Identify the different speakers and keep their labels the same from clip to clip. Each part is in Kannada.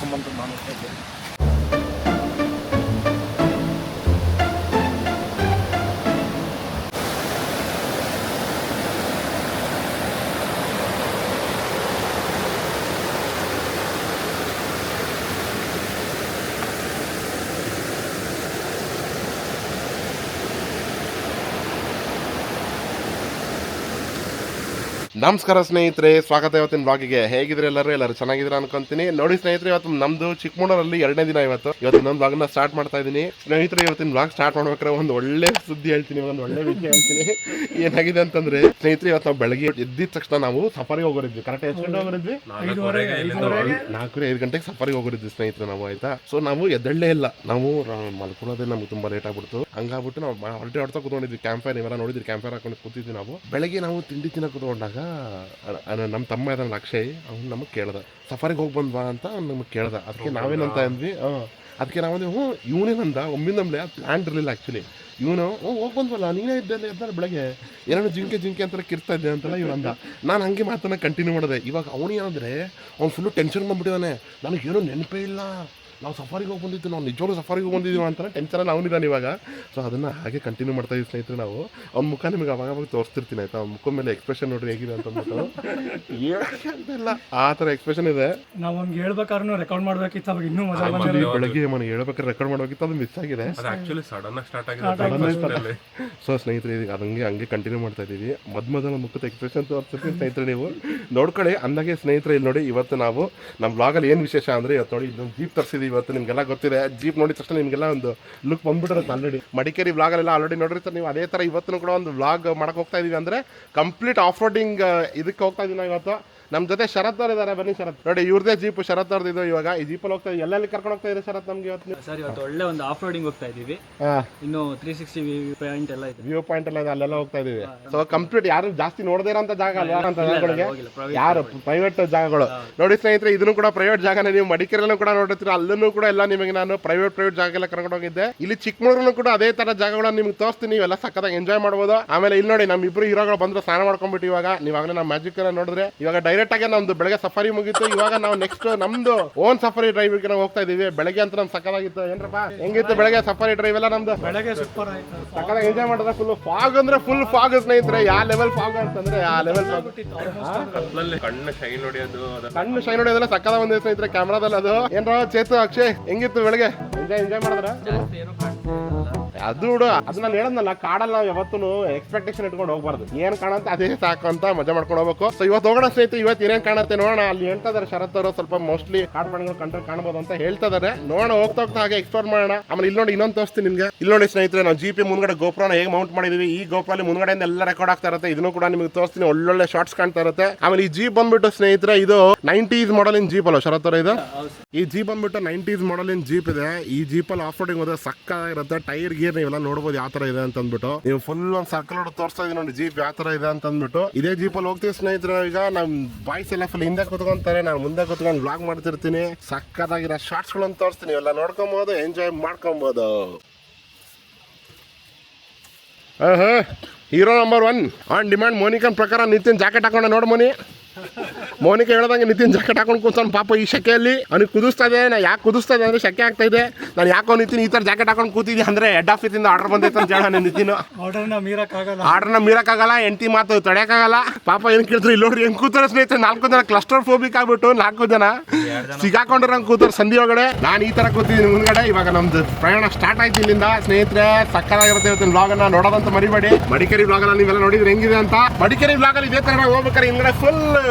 Speaker 1: ಕರ್ಕೊಂಡ್ಬಂದು ನಾನು ಹೇಗೆ
Speaker 2: ನಮಸ್ಕಾರ ಸ್ನೇಹಿತರೆ, ಸ್ವಾಗತ ಇವತ್ತಿನ ಬ್ಲಾಗಿಗೆ. ಹೇಗಿದ್ರೆ ಎಲ್ಲರೂ ಚೆನ್ನಾಗಿದ್ರೆ ಅನ್ಕೊಂತೀನಿ. ನೋಡಿ ಸ್ನೇಹಿತರೆ, ಇವತ್ತು ನಮ್ದು ಚಿಕ್ಕಮಗಳೂರಲ್ಲಿ 2ನೇ ದಿನ. ಇವತ್ತು ಇನ್ನೊಂದು ಬ್ಲಾಗ್ನ ಸ್ಟಾರ್ಟ್ ಮಾಡ್ತಾ ಇದ್ದೀನಿ. ಸ್ನೇಹಿತರೆ, ಇವತ್ತಿನ ಬ್ಲಾಗ್ ಸ್ಟಾರ್ಟ್ ಮಾಡ್ಬೇಕಾದ್ರೆ ಒಂದು ಒಳ್ಳೆ ಸುದ್ದಿ ಹೇಳ್ತೀನಿ, ಒಂದು ಒಳ್ಳೆ ವಿಷಯ ಹೇಳ್ತೀನಿ. ಏನಾಗಿದೆ ಅಂತಂದ್ರೆ ಸ್ನೇಹಿತರೆ, ಇವತ್ತು ನಾವು ಬೆಳಗ್ಗೆ ಎದ್ದಿದ ತಕ್ಷಣ ನಾವು ಸಫಾರಿಗೆ ಹೋಗೋರಿದ್ವಿ. ಕರೆಕ್ಟ್ ಎಷ್ಟು ಗಂಟೆ ಹೋಗೋರಿದ್ವಿ? 4:05 ಗಂಟೆಗೆ ಸಫಾರಿಗೆ ಹೋಗೋರಿದ್ವಿ ಸ್ನೇಹಿತರೆ ನಾವು. ಆಯ್ತಾ, ಸೊ ನಾವು ಎದ್ದಳ್ಳೇ ಇಲ್ಲ. ನಾವು ಮಲ್ಕೊಳ್ಳೋದೇ ನಮ್ಗೆ ತುಂಬಾ ಲೇಟ್ ಆಗ್ಬಿಡ್ತು. ಹಂಗಾಗ್ಬಿಟ್ಟು ನಾವು ಹೊರಟೆ ಕೂತ್ಕೊಂಡಿದ್ವಿ. ಕ್ಯಾಂಪೈರ್ ಇವೆಲ್ಲ ನೋಡಿದ್ವಿ, ಕ್ಯಾಂಪೈರ್ ಹಾಕೊಂಡು ಕೂತಿದ್ವಿ ನಾವು. ಬೆಳಗ್ಗೆ ನಾವು ತಿಂಡಿ ತಿನ್ನ ಕೂತ್ಕೊಂಡಾಗ ನಮ್ಮ ತಮ್ಮ ಇದ್ದಾನಲ್ಲ ಅಕ್ಷಯ್, ಅವ್ನು ನಮಗೆ ಕೇಳ್ದ ಸಫಾರಿಗೆ ಹೋಗಿ ಬಂದ್ವಾ ಅಂತ ನಮಗೆ ಕೇಳ್ದ. ಅದಕ್ಕೆ ನಾವೇನಂತ ಅಂದ್ವಿ, ಅದಕ್ಕೆ ನಾವಂದ್ವಿ ಇವನೇನಂದ ಒಮ್ಮಿಂದಮ್ಲೆ ಪ್ಲಾನ್ ಇರಲಿಲ್ಲ ಆ್ಯಕ್ಚುಲಿ. ಇವನು ಹೋಗಿ ಬಂದ್ವಲ್ಲ, ನೀನೇ ಇದ್ದಲ್ಲಿ ಎದ್ದಾರ ಬೆಳಗ್ಗೆ ಏನೋ ಜಿಂಕೆ ಅಂತೆಲ್ಲ ಕಿರ್ತಾ ಇದ್ದೆ ಅಂತೆಲ್ಲ ಇವನಂದ. ನಾನು ಹಂಗೆ ಮಾತನ್ನ ಕಂಟಿನ್ಯೂ ಮಾಡಿದೆ. ಇವಾಗ ಅವನು ಏನಂದರೆ ಅವ್ನು ಫುಲ್ಲು ಟೆನ್ಷನ್ ಬಂದ್ಬಿಟ್ಟಿದ್ದಾನೆ. ನನಗೇನೋ ನೆನಪೇ ಇಲ್ಲ, ನಾವು ಸಫಾರಿಗೆ ಹೋಗಿ ಬಂದಿದ್ದು, ನಾವು ನಿಜವಾಗ್ಲೂ ಸಫಾರಿಗೆ ಹೋಗಿ ಬಂದಿದ್ದೀವಿ ಅಂತ ಟೆನ್ಷನಲ್ಲಿ ಅವನಿದ್ದಾನೆ ಇವಾಗ. ಸೊ ಅದನ್ನು ಹಾಗೆ ಕಂಟಿನ್ಯೂ ಮಾಡ್ತಾ ಇದ್ದೀವಿ ಸ್ನೇಹಿತರೆ ನಾವು. ಅವ್ನ ಮುಖ ನಿಮಗೆ ಅವಾಗ ತೋರಿಸ್ತಿರ್ತೀನಿ ಆಯ್ತಾ. ಅವ್ನ ಮುಖದ ಮೇಲೆ ಎಕ್ಸ್ಪ್ರೆಷನ್ ನೋಡ್ರಿ ಹೇಗಿದೆ ಅಂತ ಅಂದ್ಬಿಟ್ಟು ಹೇಳಲ್ಲ, ಆ ಥರ ಎಕ್ಸ್ಪ್ರೆಷನ್ ಇದೆ.
Speaker 1: ನಾವು ಹಂಗೆ ಹೇಳ್ಬೇಕಾದ್ರೂ ರೆಕಾರ್ಡ್ ಮಾಡ್ಬೇಕಿತ್ತು, ಅವಾಗ ಇನ್ನೂ ಮಜಾ ಬಂದಿದೆ.
Speaker 2: ಬೆಳಗ್ಗೆ ಮನೆ ಹೇಳ್ಬೇಕಾದ್ರೆ ರೆಕಾರ್ಡ್ ಮಾಡಬೇಕಿತ್ತು, ಅದು ಮಿಸ್ ಆಗಿದೆ. ಸೊ ಸ್ನೇಹಿತರೆ, ಈಗ ಹಂಗೆ ಕಂಟಿನ್ಯೂ ಮಾಡ್ತಾ ಇದ್ದೀವಿ. ಮೊದಲ ಮುಖದ ಎಕ್ಸ್ಪ್ರೆಷನ್ ತೋರಿಸ್ತೀನಿ ಸ್ನೇಹಿತರೆ, ನೀವು ನೋಡ್ಕೊಳ್ಳಿ. ಅಂದಾಗೆ ಸ್ನೇಹಿತರೆ, ಇಲ್ಲಿ ನೋಡಿ, ಇವತ್ತು ನಾವು ನಮ್ಮ ಬ್ಲಾಗಲ್ಲಿ ಏನು ವಿಶೇಷ ಅಂದರೆ, ಇವತ್ತು ನೋಡಿ ಇದೊಂದು ಜೀಪ್ ತರಿಸಿದ್ವಿ. ಇವತ್ತು ನಿಮಗೆಲ್ಲ ಗೊತ್ತಿದೆ, ಜೀಪ್ ನೋಡಿದ ತಕ್ಷಣ ನಿಮಗೆಲ್ಲ ಒಂದು ಲುಕ್ ಬಂದ್ಬಿಟ್ಟಿರುತ್ತೆ ಆಲ್ರೆಡಿ. ಮಡಿಕೇರಿ ಬ್ಲಾಗಲ್ಲೆಲ್ಲ ಆಲ್ರೆಡಿ ನೋಡಿರ್ತಾರೆ ನೀವು. ಅದೇ ಥರ ಇವತ್ತು ಕೂಡ ಒಂದು ಬ್ಲಾಗ್ ಮಾಡಕ್ಕೆ ಹೋಗ್ತಾ ಇದೀವಿ. ಅಂದರೆ ಕಂಪ್ಲೀಟ್ ಆಫ್ ರೋಡಿಂಗ್ ಇದಕ್ಕೆ ಹೋಗ್ತಾ ಇದೀವಿ ನಾವು ಇವತ್ತು. ನಮ್ಮ ಜೊತೆ ಶರತ್ ಅವ್ರು ಇದ್ದಾರೆ. ಬನ್ನಿ ಶರತ್, ನೋಡಿ ಇವ್ರದೇ ಜೀಪ್, ಶರತ್ ಅವ್ರದ್ದು ಇದು. ಇವಾಗ ಈ ಜೀಪಲ್ಲಿ ಹೋಗ್ತಾ ಇದ್ದೀವಿ. ಎಲ್ಲೆಲ್ಲಿ ಕರ್ಕೊಂಡು ಹೋಗ್ತಾ ಇದ್ದೀರಿ ಶರತ್ ನಮ್ಗೆ ಇವತ್ತು?
Speaker 3: ಸರ್, ಇವತ್ತು ಒಳ್ಳೆ ಒಂದು ಆಫ್ ರೋಡಿಂಗ್ ಹೋಗ್ತಾ ಇದ್ದೀವಿ. ಇನ್ನು 360 ಪಾಯಿಂಟ್ ಎಲ್ಲ ಇದೆ,
Speaker 2: ವ್ಯೂ ಪಾಯಿಂಟ್ ಎಲ್ಲ ಇದೆ, ಅಲ್ಲೆಲ್ಲ ಹೋಗ್ತಾ ಇದೀವಿ. ಸೊ ಕಂಪ್ಲೀಟ್ ಯಾರು ಜಾಸ್ತಿ ನೋಡದೇ ಇರೋಂಥ ಜಾಗ ಅಲ್ವಾ ಅಂತ ಜಾಗಗಳಿಗೆ, ಯಾರು ಪ್ರೈವೇಟ್ ಜಾಗಗಳು ನೋಡಿ ಸ್ನೇಹಿತರೆ. ಇದನ್ನು ಕೂಡ ಪ್ರೈವೇಟ್ ಜಾಗನೇ. ನೀವು ಮಡಿಕೇರಿಯಲ್ಲೂ ಕೂಡ ನೋಡಿರ್ತೀರ, ಅಲ್ಲೂ ಕೂಡ ಎಲ್ಲ ನಿಮಗೆ ನಾನು ಪ್ರೈವೇಟ್ ಜಾಗಗೆಲ್ಲ ಕರ್ಕೊಂಡು ಹೋಗಿದ್ದೆ. ಇಲ್ಲಿ ಚಿಕ್ಕಮಗಳೂರಲ್ಲೂ ಕೂಡ ಅದೇ ತರ ಜಾಗಗಳನ್ನ ನಿಮ್ಗೆ ತೋರಿಸ್ತೀನಿ. ನೀವೆಲ್ಲ ಸಕ್ಕತ್ತಾಗಿ ಎಂಜಾಯ್ ಮಾಡ್ಬೋದು. ಆಮೇಲೆ ಇಲ್ಲಿ ನೋಡಿ, ನಮ್ಮ ಇಬ್ರು ಹೀರೋಗಳು ಬಂದ್ರು, ಸ್ನಾನ ಮಾಡ್ಕೊಂಡ್ಬಿಟ್ಟು ಇವಾಗ ನೀವಾಗಲೇ ನಮ್ಮ ಮ್ಯಾಜಿಕ್ ಎಲ್ಲ ನೋಡಿದ್ರೆ, ಇವಾಗ ಡೈರೆಕ್ಟ್ ಆಗಿ ನಮ್ದು ಬೆಳಗ್ಗೆ ಸಫಾರಿ ಮುಗಿತ್ತು. ಇವಾಗ ನಾವು ನೆಕ್ಸ್ಟ್ ನಮ್ದು ಓನ್ ಸಫಾರಿ ಡ್ರೈವ್ಗೆ ನಾವು ಹೋಗ್ತಾ ಇದೀವಿ. ಬೆಳಗ್ಗೆ ಅಂತ ನಮ್ ಸಕ್ಕತ್ತಾಗಿತ್ತು. ಏನ್ರಪ್ಪ ಹೆಂಗಿತ್ತು ಬೆಳಗ್ಗೆ ಸಫಾರಿ ಡ್ರೈವ್ ಎಲ್ಲ? ನಮ್ದು
Speaker 1: ಬೆಳಗ್ಗೆ ಸೂಪರ್ ಆಯ್ತು,
Speaker 2: ಸಕ್ಕತ್ತಾಗಿ ಎಂಜಾಯ್ ಮಾಡಿದ್ರೆ. ಫುಲ್ ಫಾಗ್ ಅಂದ್ರೆ ಫುಲ್ ಫಾಗ್ ಸ್ನೇಹಿತರೆ. ಯಾವ ಲೆವೆಲ್ ಫಾಗ್ ಅಂತಂದ್ರೆ ಆ ಲೆವೆಲ್ ಫಾಗ್. ಕಣ್ಣು ಶೈನ್ ಹೊಡೆಯೋದೆಲ್ಲ ಸಕ್ಕದ ಬಂದಿದೆ ಸ್ನೇಹಿತರೆ ಕ್ಯಾಮ್ರಾದಲ್ಲಿ. ಅದು ಏನ್ರ ಚೇತು, ಅಕ್ಷಯ್ ಹೆಂಗಿತ್ತು ಬೆಳಗ್ಗೆ? ಎಂಜಾಯ್ ಮಾಡಿದ್ರ? ಅದು ಅದು ನಾನು ಹೇಳದ್ನಲ್ಲ, ಕಾಡಲ್ಲಿ ನಾವು ಯಾವತ್ತೂ ಎಕ್ಸ್ಪೆಕ್ಟೇಷನ್ ಇಟ್ಕೊಂಡು ಹೋಗ್ಬಾರ್ದು. ಏನ್ ಕಾಣುತ್ತೆ ಅದೇ ಸಾಕು ಅಂತ ಮಜಾ ಮಾಡ್ಕೊಂಡು ಹೋಗ್ಬೇಕು. ಸೊ ಇವತ್ತು ಹೋಗೋಣ ಸ್ನೇಹಿತರೆ. ಇವತ್ತು ಏನೇನ್ ಕಾಣುತ್ತೆ ನೋಡೋಣ. ಅಲ್ಲಿ ಹೇಳ್ತಾ ಇದಾರೆ ಶರತ್ ಅವರು, ಸ್ವಲ್ಪ ಮೋಸ್ಟ್ಲಿ ಕಾಡು ಪ್ರಾಣಿಗಳು ಕಂಡ್ರೆ ಕಾಣಬಹುದು ಅಂತ ಹೇಳ್ತಾ ಇದಾರೆ. ನೋಡೋಣ, ಹೋಗ್ತಾ ಹಾಗೆ ಎಕ್ಸ್ಪ್ಲೋರ್ ಮಾಡೋಣ. ಆಮೇಲೆ ಇಲ್ಲಿ ನೋಡಿ, ಇನ್ನೊಂದು ತೋರಿಸ್ತೀನಿ ನಿಮ್ಗೆ. ಇಲ್ಲಿ ನೋಡಿ ಸ್ನೇಹಿತರೆ, ನಾವು ಜಿ ಪಿ ಮುಂದ್ಗಡೆ ಗೋಪ್ರಾನ ಹೇಗೆ ಮೌಂಟ್ ಮಾಡಿದೀವಿ. ಈ ಗೋಪ್ರಲ್ಲಿ ಮುಂದ್ಗಡೆಯಿಂದ ಎಲ್ಲ ರೆಕಾರ್ಡ್ ಆಗ್ತಾ ಇರುತ್ತೆ. ಇದನ್ನು ಕೂಡ ನಿಮ್ಗೆ ತೋರಿಸ್ತೀನಿ. ಒಳ್ಳೊಳ್ಳೆ ಶಾರ್ಟ್ಸ್ ಕಾಣ್ತಾ ಇರುತ್ತೆ. ಆಮೇಲೆ ಈ ಜೀಪ್ ಬಂದ್ಬಿಟ್ಟು ಸ್ನೇಹಿತರೆ, ಇದು 90s ಮಾಡಲ್ ಇನ್ ಜೀಪ್ ಅಲ್ಲ ಶರತ್ ಅವರ? ಇದು ಈ ಜೀಪ್ ಬಂದ್ಬಿಟ್ಟು 90s ಮಾಡಲ್ ಇನ್ ಜೀಪ್ ಇದೆ. ಈ ಜೀಪಲ್ಲಿ ಆಫ್ ರೋಡಿಂಗ್ ಹೋದ್ರೆ ಸಕ್ಕತ್ತಾಗಿರುತ್ತೆ. ಟೈರ್ ಗೀರ್ ನೀವೆಲ್ಲ ನೋಡ್ಬೋದು ಯಾವ ತರ ಇದೆ ಅಂತ ಅಂದ್ಬಿಟ್ಟು. ನೀವು ಫುಲ್ ಒಂದು ಸರ್ಕಲ್ ಹೊಡೆದು ತೋರಿಸ್ತಾ ಇದೀನಿ ನೋಡಿ ಜೀಪ್ ಯಾವ ತರ ಇದೆ ಅಂತ ಅಂದ್ಬಿಟ್ಟು. ಇದೇ ಜೀಪಲ್ಲಿ ಹೋಗ್ತೀವಿ ಸ್ನೇಹಿತರೆ. ಈಗ ನಮ್ ಬಾಯ್ಸ್ ಎಲ್ಲ ಫುಲ್ ಹಿಂದೆ ಕೂತ್ಕೊಂತಾರೆ, ನಾನು ಮುಂದೆ ಕೂತ್ಕೊಂಡು ವ್ಲಾಗ್ ಮಾಡ್ತಿರ್ತೀನಿ. ಸಕ್ಕತ್ತಾಗಿರೋ ಶಾರ್ಟ್ಸ್ ಗಳನ್ನ ತೋರಿಸ್ತೀನಿ. ಎಲ್ಲ ನೋಡ್ಕೊಬಹುದು, ಎಂಜಾಯ್ ಮಾಡ್ಕೊಬಹುದು. ಹೀರೋ ನಂಬರ್ 1 ಆನ್ ಡಿಮ್ಯಾಂಡ್ ಮೋನಿಕನ್ ಪ್ರಕಾರ ನಿತಿನ್ ಜಾಕೆಟ್ ಹಾಕೊಂಡ. ನೋಡ್ ಮೋನಿಕಾ ಹೇಳ್ದಂಗೆ ನಿತಿನ್ ಜಾಕೆಟ್ ಹಾಕೊಂಡು ಕೂತಾನೆ ಪಾಪ ಈ ಶೆಕೆಯಲ್ಲಿ. ಅವ್ನಿಗೆ ಕುದಿಸ್ತಾ ಇದೆ. ನಾ ಯಾಕೆ ಕುದಿಸ್ತಾ ಇದೆ ಅಂದ್ರೆ ಶೆಕೆ ಆಗ್ತಾ ಇದೆ. ನಾನು ಯಾಕೋ ನಿತಿನ್ ಈ ತರ ಜಾಕೆಟ್ ಹಾಕೊಂಡು ಕೂತಿದ್ದೆ ಅಂದ್ರೆ ಹೆಡ್ ಆಫೀಸ್ ಇಂದ ಆರ್ಡರ್ ಬಂದೈತೆ ಅಂತ ಹೇಳ ನಿತಿನ್.
Speaker 1: ಆರ್ಡರ್ನ
Speaker 2: ಮೀರಕ್ಕಾಗಲ್ಲ, ಎಂಟಿ ಮಾತು ತಡೆಯಕ್ಕಾಗಲ್ಲ. ಪಾಪ ಏನ್ ಕೇಳಿದ್ರು, ಇಲ್ಲಿ ನೋಡ್ರಿ ಹೆಂಗ್ ಕೂತಾರೆ ಸ್ನೇಹಿತರೆ. 4 ಜನ ಕ್ಲಸ್ಟರ್ ಫೋಬಿಕ್ ಆಗ್ಬಿಟ್ಟು 4 ಜನ ಸಿಗಾಕೊಂಡಿರಂಗ್ ಕೂತಾರೆ ಸಂಧಿ ಒಳಗಡೆ. ನಾನು ಈ ತರ ಕೂತಿದ್ದೀನಿ ಮುಂದ್ಗಡೆ. ಇವಾಗ ನಮ್ದು ಪ್ರಯಾಣ ಸ್ಟಾರ್ಟ್ ಆಯ್ತು ಇಲ್ಲಿಂದ ಸ್ನೇಹಿತರೆ. ಸಕ್ಕತ್ತಾಗಿರುತ್ತೆ ಇವತ್ತಿನ ಬ್ಲಾಗ್ ಅನ್ನ ನೋಡೋದಂತ ಮರಿಬೇಡಿ. ಮಡಿಕೇರಿ ಬ್ಲಾಗ್ ಅನ್ನ ನೀವೆಲ್ಲ ನೋಡಿದ್ರೆ ಹೆಂಗಿದೆ ಅಂತ. ಮಡಿಕೇರಿ ಬ್ಲಾಗ್ ಅಲ್ಲಿ ಇದೇ ತರ ಹೋಗ್ಬೇಕಾದ್ರೆ ಹಿಂದ್ಗಡೆ ಫುಲ್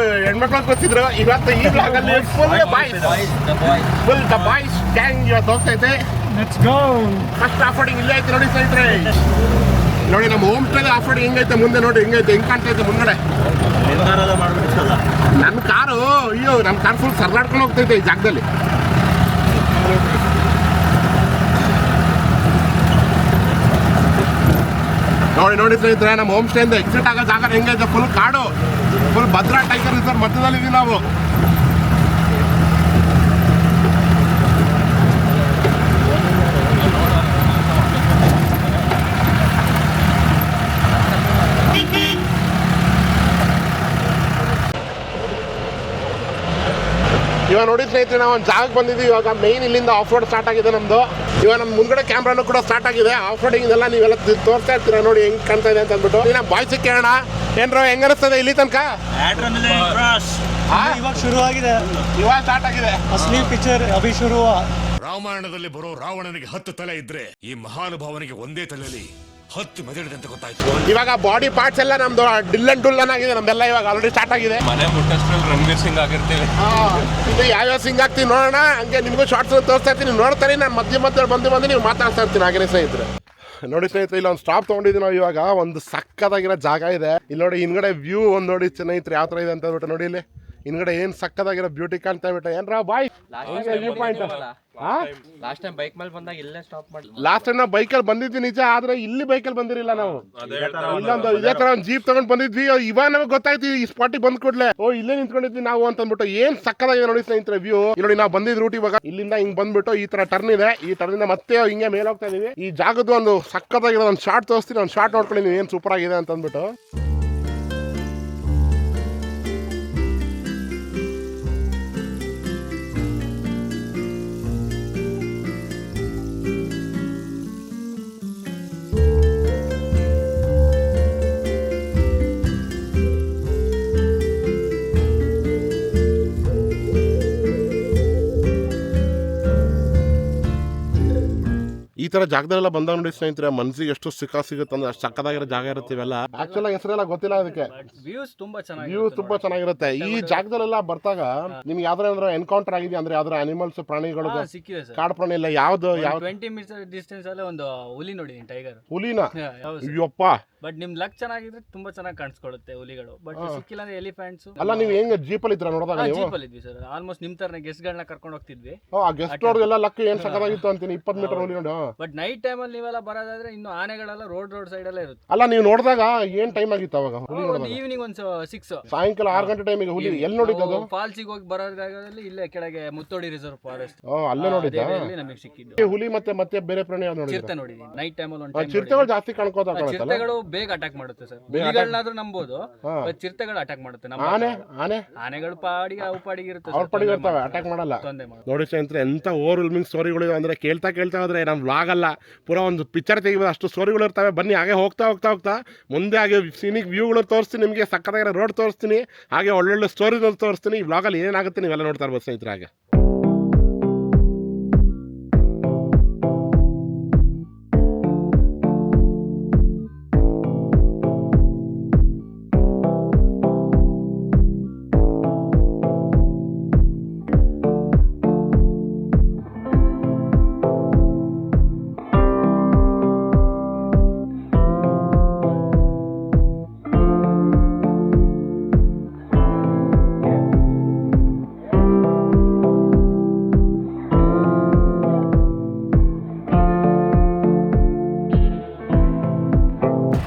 Speaker 2: ಹೆಣ್ಮಕ್ಳು ಕೂತಿದ್ರು. ಇವತ್ತು ಈ ಬ್ಲಾಗ್ ಅಲ್ಲಿ ಫುಲ್ ದ ಬಾಯ್ಸ್ ಗ್ಯಾಂಗ್ ಇವತ್ತು ಹೋಗ್ತೈತೆ.
Speaker 1: Let's go.
Speaker 2: First off roading ಇಲ್ಲೇ ಐತೆ ನೋಡಿ ಸ್ನೇಹಿತರೆ. ನೋಡಿ ನಮ್ಮ ಹೋಮ್ ಸ್ಟೇ ಆಫ್ ರೋಡಿಂಗ್ ಹೆಂಗೈತೆ ಮುಂದೆ ನೋಡಿ, ಹೆಂಗ್ ಕಾಣ್ತೈತೆ ಮುಂದ್ಗಡೆ. ನನ್ನ ಕಾರು, ಅಯ್ಯೋ ನನ್ನ ಕಾರ್ ಫುಲ್ ಸರ್ಲಾಡ್ಕೊಂಡು ಹೋಗ್ತೈತೆ ಈ ಜಾಗದಲ್ಲಿ. ನೋಡಿ ಸ್ನೇಹಿತರೆ, ನಮ್ಮ ಹೋಮ್ ಸ್ಟೇ ಇಂದ ಎಕ್ಸಿಟ್ ಆಗೋ ಜಾಗ ಹೆಂಗೈತೆ. ಫುಲ್ ಕಾಡು, ಫುಲ್ ಭದ್ರಾ ಟೈಗರ್ ರಿಸರ್ವ್ ಮಧ್ಯದಲ್ಲಿ ಇದೀವಿ ನಾವು. ಇವಾಗ ನೋಡಿ ಸ್ನೇಹಿತರೆ ನಾವು ಒಂದು ಜಾಗಕ್ಕೆ ಬಂದಿದ್ದೀವಿ. ಇವಾಗ ಮೈನ್ ಇಲ್ಲಿಂದ ಆಫ್ ರೋಡ್ ಸ್ಟಾರ್ಟ್ ಆಗಿದೆ ನಮ್ದು. ಇವಾಗ ನಮ್ಮ ಮುಂದ್ಗಡೆ ಕ್ಯಾಮ್ರಾನು ಕೂಡ ಸ್ಟಾರ್ಟ್ ಆಗಿದೆ. ಆಫ್ ರೋಡಿಂಗ್ ಎಲ್ಲ ನೀವೆಲ್ಲ ತೋರಿಸ್ತಾ ಇರ್ತೀರಾ ನೋಡಿ ಹೆಂಗ್ ಕಾಣ್ತಾ ಇದೆ ಅಂತ ಅಂದ್ಬಿಟ್ಟು. ನಾವು ಬಾಯ್ಸ್ ಕೇಳೋಣ ಏನ್ರೋ ಹೆಂಗ ಅನಿಸ್ತದೆ ಇಲ್ಲಿ ತನಕ?
Speaker 1: ಇವಾಗ ಶುರುವಾಗಿದೆ,
Speaker 2: ಇವಾಗ ಸ್ಟಾರ್ಟ್ ಆಗಿದೆ
Speaker 1: ಅಸಲಿ ಪಿಕ್ಚರ್ ಅಭಿ ಶುರು.
Speaker 4: ರಾಮಾಯಣದಲ್ಲಿ ಬರೋ ರಾವಣನಿಗೆ 10 ತಲೆ ಇದ್ರೆ ಈ ಮಹಾನುಭಾವನಿಗೆ ಒಂದೇ ತಲೆಯಲ್ಲಿ 10 ಮೆದಳಿದೆ ಅಂತ ಗೊತ್ತಾಯ್ತು.
Speaker 2: ಇವಾಗ ಬಾಡಿ ಪಾರ್ಟ್ಸ್ ಎಲ್ಲ ನಮ್ದು ಡಿಲ್ಲನ್ ಡುಲ್ಲನ್ ಆಗಿದೆ ನಮ್ದೆಲ್ಲ. ಇವಾಗ ಆಲ್ರೆಡಿ ಸ್ಟಾರ್ಟ್ ಆಗಿದೆ.
Speaker 5: ಮನೆ ಮುಟ್ಟಷ್ಟರಲ್ಲಿ ರಣವೀರ್ ಸಿಂಗ್ ಆಗಿರ್ತೀವಿ.
Speaker 2: ಇದು ಯಾವ್ಯಾವ ಸಿಂಗ್ ಆಗ್ತೀವಿ ನೋಡೋಣ. ಹಂಗೆ ನಿಮಗೂ ಶಾರ್ಟ್ಸ್ ತೋರಿಸ್ತಾ ಇರ್ತೀನಿ, ನೋಡ್ತಾರೆ. ನಾನು ಮಧ್ಯೆ ಬಂದು ನೀವು ಮಾತಾಡ್ತಾ ಇರ್ತೀನಿ ಹಾಗೆ ಸ್ನೇಹಿತರೆ. ನೋಡಿ ಸ್ನೇಹಿತರೆ, ಇಲ್ಲಿ ಒಂದು ಸ್ಟಾಪ್ ತಗೊಂಡಿದ್ವಿ ನಾವು. ಇವಾಗ ಒಂದು ಸಕ್ಕದಾಗಿರೋ ಜಾಗ ಇದೆ. ಇಲ್ಲಿ ನೋಡಿ ಹಿಂದ್ಗಡೆ ವ್ಯೂ ಒಂದು ನೋಡಿ ಸ್ನೇಹಿತರೆ ಯಾವ ತರ ಇದೆ ಅಂತ ಹೇಳ್ಬಿಟ್ಟು. ನೋಡಿ ಇಲ್ಲಿ ಹಿಂದ್ಗಡೆ ಏನ್ ಸಕ್ಕದಾಗಿರೋ ಬ್ಯೂಟಿ ಕಾಣ್ತಾ ಬಿಟ್ಟು. ಏನ್ರಾ boy viewpoint?
Speaker 5: Last time bike ಮೇಲೆ ಬಂದಾಗ ಇಲ್ಲೇ ಸ್ಟಾಪ್ ಮಾಡಿ.
Speaker 2: ಲಾಸ್ಟ್ ಟೈಮ್ ನಾವು ಬೈಕಲ್ಲಿ ಬಂದಿದ್ವಿ ನಿಜ, ಆದ್ರೆ ಇಲ್ಲಿ ಬೈಕಲ್ಲಿ ಬಂದಿರಲಿಲ್ಲ ನಾವು. ಇಲ್ಲೊಂದು ಇದೇ ತರ ಒಂದು ಜೀಪ್ ತಗೊಂಡ್ ಬಂದಿದ್ವಿ. ಇವಾಗ ನಮಗೆ ಗೊತ್ತಾಯ್ತು ಈ ಸ್ಪಾಟಿಗೆ ಬಂದ್ ಕೂಡ್ಲೆ ಓ ಇಲ್ಲೇ ನಿಂತ್ಕೊಂಡಿದ್ವಿ ನಾವು ಅಂತ ಅಂದ್ಬಿಟ್ಟು. ಏನ್ ಸಕ್ಕದಾಗಿದೆ ನೋಡಿ ಸ್ನೇಹಿತರೆ ವ್ಯೂ. ನೋಡಿ ನಾವು ಬಂದಿದ್ ರೂಟ್ ಇವಾಗ ಇಲ್ಲಿಂದ ಹಿಂಗ್ ಬಂದ್ಬಿಟ್ಟು ಈ ತರ ಟರ್ನ್ ಇದೆ. ಈ ಟರ್ನ್ ಇಂದ ಮತ್ತೆ ಹಿಂಗೆ ಮೇಲೆ ಹೋಗ್ತಾ ಇದೀವಿ. ಈ ಜಾಗದ ಒಂದು ಸಕ್ಕದಾಗಿರೋ ಒಂದು ಶಾರ್ಟ್ ತೋರಿಸ್ತೀನಿ. ಒಂದು ಶಾರ್ಟ್ ನೋಡ್ಕೊಳ್ಳಿ ನೀವು ಏನ್ ಸೂಪರ್ ಆಗಿದೆ ಅಂತ ಅಂದ್ಬಿಟ್ಟು. ಈ ತರ ಜಾಗದಲ್ಲೆಲ್ಲ ಬಂದಾಗ ನೋಡಿ ಸ್ನೇಹಿತರೆ ಮನ್ಸಿಗೆ ಎಷ್ಟು ಸುಖ ಸಿಗುತ್ತೆ ಅಂದ್ರೆ ಅಷ್ಟು ಸಕ್ಕದಾಗಿರೋ ಜಾಗ ಇರುತ್ತೆ. ಇವೆಲ್ಲ ಆಕ್ಚುಲ್ ಹೆಸರೆಲ್ಲ ಗೊತ್ತಿಲ್ಲ ಅದಕ್ಕೆ.
Speaker 3: ವ್ಯೂಸ್ ತುಂಬಾ
Speaker 2: ಚೆನ್ನಾಗಿರುತ್ತೆ. ಈ ಜಾಗದಲ್ಲೆಲ್ಲ ಬರ್ತಾಗ ನಿಮ್ಗೆ ಯಾವ್ದಾರ ಎನ್ಕೌಂಟರ್ ಆಗಿದೆ ಅಂದ್ರೆ ಯಾವ್ದಾರ ಅನಿಮಲ್ಸ್ ಪ್ರಾಣಿಗಳು
Speaker 3: ಸಿಕ್ಕಿದೆ ಸರ್.
Speaker 2: ಕಾಡು ಪ್ರಾಣಿ ಇಲ್ಲ ಯಾವ್ದು
Speaker 3: 20 ಮೀಟರ್ ಡಿಸ್ಟೆನ್ಸ್ ಅಲ್ಲೇ ಒಂದು ಹುಲಿ ನೋಡಿದೀನಿ, ಟೈಗರ್.
Speaker 2: ಹುಲಿನ? ಅಯ್ಯಪ್ಪ.
Speaker 3: ಬಟ್ ನಿಮ್ ಲಕ್ ಚೆನ್ನಾಗಿದ್ರೆ ತುಂಬಾ ಚೆನ್ನಾಗಿ ಕಾಣಿಸ್ಕೊಳ್ಳುತ್ತೆ ಹುಲಿಗಳು. ಬಟ್ ಸಿಕ್ಕಿಲ್ಲ ಅಂದ್ರೆ ಎಲಿಫೆಂಟ್ಸ್.
Speaker 2: ಅಲ್ಲ ನೀವು ಹೆಂಗ್ ಜೀಪಲ್ಲಿ ಇದ್ರ ನೋಡಿದಾಗ? ನೀವು
Speaker 3: ಜೀಪಲ್ಲಿ ಇದ್ವಿ ಸರ್. ಆಲ್ಮೋಸ್ಟ್ ನಿಮ್ ತರನೇ ಗೆಸ್ಟ್ ಗಳನ್ನ ಕರ್ಕೊಂಡು ಹೋಗ್ತಿದ್ವಿ.
Speaker 2: ಆ ಗೆಸ್ಟ್ ಅವ್ರಿಗೆಲ್ಲ ಲಕ್ ಏನ್ ಸಕ್ಕದಾಗಿತ್ತು ಅಂತೀನಿ. 20 ಮೀಟರ್ ಹುಲಿ ನೋಡಿ.
Speaker 3: ಬಟ್ ನೈಟ್ ಟೈಮ್ ಅಲ್ಲಿ ನೀವೆಲ್ಲ ಬರೋದಾದ್ರೆ ಇನ್ನು ಆನೆಗಳೆಲ್ಲ ರೋಡ್ ಸೈಡ್ ಅಲ್ಲೇ ಇರುತ್ತೆ.
Speaker 2: ಅಲ್ಲ ನೀವು ನೋಡಿದಾಗ ಏನ್ ಟೈಮ್ ಆಗಿತ್ತು ಅವಾಗ?
Speaker 3: ಈವ್ನಿಂಗ್ ಒಂದು 6
Speaker 2: ಸಾಯಂಕಾಲ 6 ಗಂಟೆ ಟೈಮಿಗೆ ಹುಲಿ ಎಲ್ಲಿ ನೋಡಿದ್ದು?
Speaker 3: ಫಾಲ್ಸಿಗೆ ಹೋಗಿ ಬರೋ ಜಾಗದಲ್ಲಿ ಇಲ್ಲೇ ಕೆಳಗೆ ಮುತ್ತೋಡಿ ರಿಸರ್ವ್ ಫಾರೆಸ್ಟ್
Speaker 2: ಅಲ್ಲೇ ನೋಡಿದ್ದ
Speaker 3: ನಮಗೆ ಸಿಕ್ಕಿದ್ದು.
Speaker 2: ಹುಲಿ ಮತ್ತೆ ಬೇರೆ ಪ್ರಾಣಿ ಯಾವ್ದು ನೋಡಿದ್ರಿ?
Speaker 3: ಚಿರತೆ ನೋಡಿದೀನಿ ನೈಟ್ ಟೈಮ್ ಅಲ್ಲಿ.
Speaker 2: ಚಿರತೆಗಳು ಜಾಸ್ತಿ ಕಾಣ್ಕೋತಾವ.
Speaker 3: ಚಿರತೆಗಳು ಬೇಗ ಅಟ್ಯಾಕ್ ಮಾಡುತ್ತೆ ಸರ್. ಹುಲಿಗಳನ್ನಾದ್ರೂ ನಂಬೋದು, ಚಿರತೆಗಳು ಅಟ್ಯಾಕ್ ಮಾಡುತ್ತೆ. ಆನೆಗಳು ಪಾಡಿಗೆ ಇರುತ್ತೆ,
Speaker 2: ಅವ್ರ ಪಾಡಿಗೆ ಇರ್ತಾವೆ, ಅಟ್ಯಾಕ್ ಮಾಡಲ್ಲ. ನೋಡಿ ಸ್ನೇಹಿತರೆ ಎಂತ ಓವರ್ವೆಲ್ಮಿಂಗ್ ಸ್ಟೋರಿಗಳು ಅಂದ್ರೆ ಕೇಳ್ತಾ ಹೋದ್ರೆ ನಮ್ ವ್ಲಾಗ್ ಅಲ್ಲ ಪೂರಾ ಒಂದು ಪಿಕ್ಚರ್ ತೆಗಿಬೋದು ಅಷ್ಟು ಸ್ಟೋರಿಗಳು ಇರ್ತವೆ. ಬನ್ನಿ ಹಾಗೆ ಹೋಗ್ತಾ ಮುಂದೆ ಹಾಗೆ ಸೀನಿಕ್ ವ್ಯೂಗಳು ತೋರಿಸ್ತೀನಿ ನಿಮಗೆ. ಸಕ್ಕತ್ತಾಗಿರೋ ರೋಡ್ ತೋರಿಸ್ತೀನಿ, ಹಾಗೆ ಒಳ್ಳೊಳ್ಳೆ ಸ್ಟೋರಿಗಳು ತೋರಿಸ್ತೀನಿ. ಈ ವ್ಲಾಗಲ್ಲಿ ಏನಾಗುತ್ತೆ ನೀವೆಲ್ಲ ನೋಡ್ತಾ ಇರ್ಬೋದು ಸ್ನೇಹಿತರೆ. ಹಾಗೆ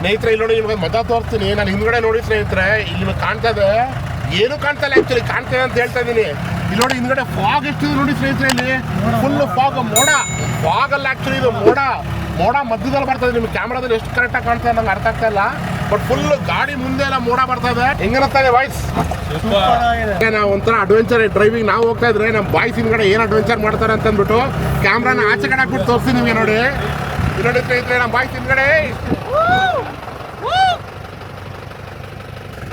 Speaker 2: ಸ್ನೇಹಿತರೆ ಇಲ್ಲಿ ನೋಡಿ ನಿಮ್ಗೆ ಮಜಾ ತೋರಿಸ್ತೀನಿ. ನಾನು ಹಿಂದ್ಗಡೆ ನೋಡಿ ಸ್ನೇಹಿತರೆ ಇಲ್ಲಿ ನಿಮಗೆ ಕಾಣ್ತಾ ಇದೆ. ಏನು ಕಾಣ್ತಾ ಇಲ್ಲ ಆಕ್ಚುಲಿ, ಕಾಣ್ತಾ ಇದೆ ಅಂತ ಹೇಳ್ತಾ ಇದ್ದೀನಿ. ಇಲ್ಲಿ ನೋಡಿ ಹಿಂದ್ಗಡೆ ಫಾಗ್ ಎಷ್ಟಿದೆ ನೋಡಿ ಸ್ನೇಹಿತರೆ. ಇಲ್ಲಿ ಫುಲ್ ಫಾಗ್, ಫಾಗ್ ಅಲ್ಲ ಆಕ್ಚುಲಿ ಇದು ಮೋಡ ಮಧ್ಯದಲ್ಲಿ ಬರ್ತದೆ. ನಿಮ್ಗೆ ಕ್ಯಾಮ್ರಾದಲ್ಲಿ ಎಷ್ಟು ಕರೆಕ್ಟಾಗಿ ಕಾಣ್ತಾ ನಂಗೆ ಅರ್ಥ ಆಗ್ತಾ ಇಲ್ಲ. ಬಟ್ ಫುಲ್ ಗಾಡಿ ಮುಂದೆ ಎಲ್ಲ ಮೋಡ ಬರ್ತಾ ಇದೆ. ಹೆಂಗನ್ನಿಸ್ತಾ ಇದೆ ವಾಯ್ಸ್? ನಾವು ಒಂಥರ ಅಡ್ವೆಂಚರ್ ಡ್ರೈವಿಂಗ್ ನಾವು ಹೋಗ್ತಾ ಇದ್ರೆ ನಮ್ಮ ಬಾಯ್ಸ್ ಹಿಂದ್ಗಡೆ ಏನು ಅಡ್ವೆಂಚರ್ ಮಾಡ್ತಾರೆ ಅಂತ ಅಂದ್ಬಿಟ್ಟು ಕ್ಯಾಮ್ರಾನ ಆಚೆ ಕಡೆ ಹಾಕ್ಬಿಟ್ಟು ತೋರಿಸಿ ನಿಮಗೆ. ನೋಡಿ ನೋಡಿ ಸ್ನೇಹಿತರೆ ನಮ್ಮ ಬಾಯ್ಸ್ ಹಿಂದ್ಗಡೆ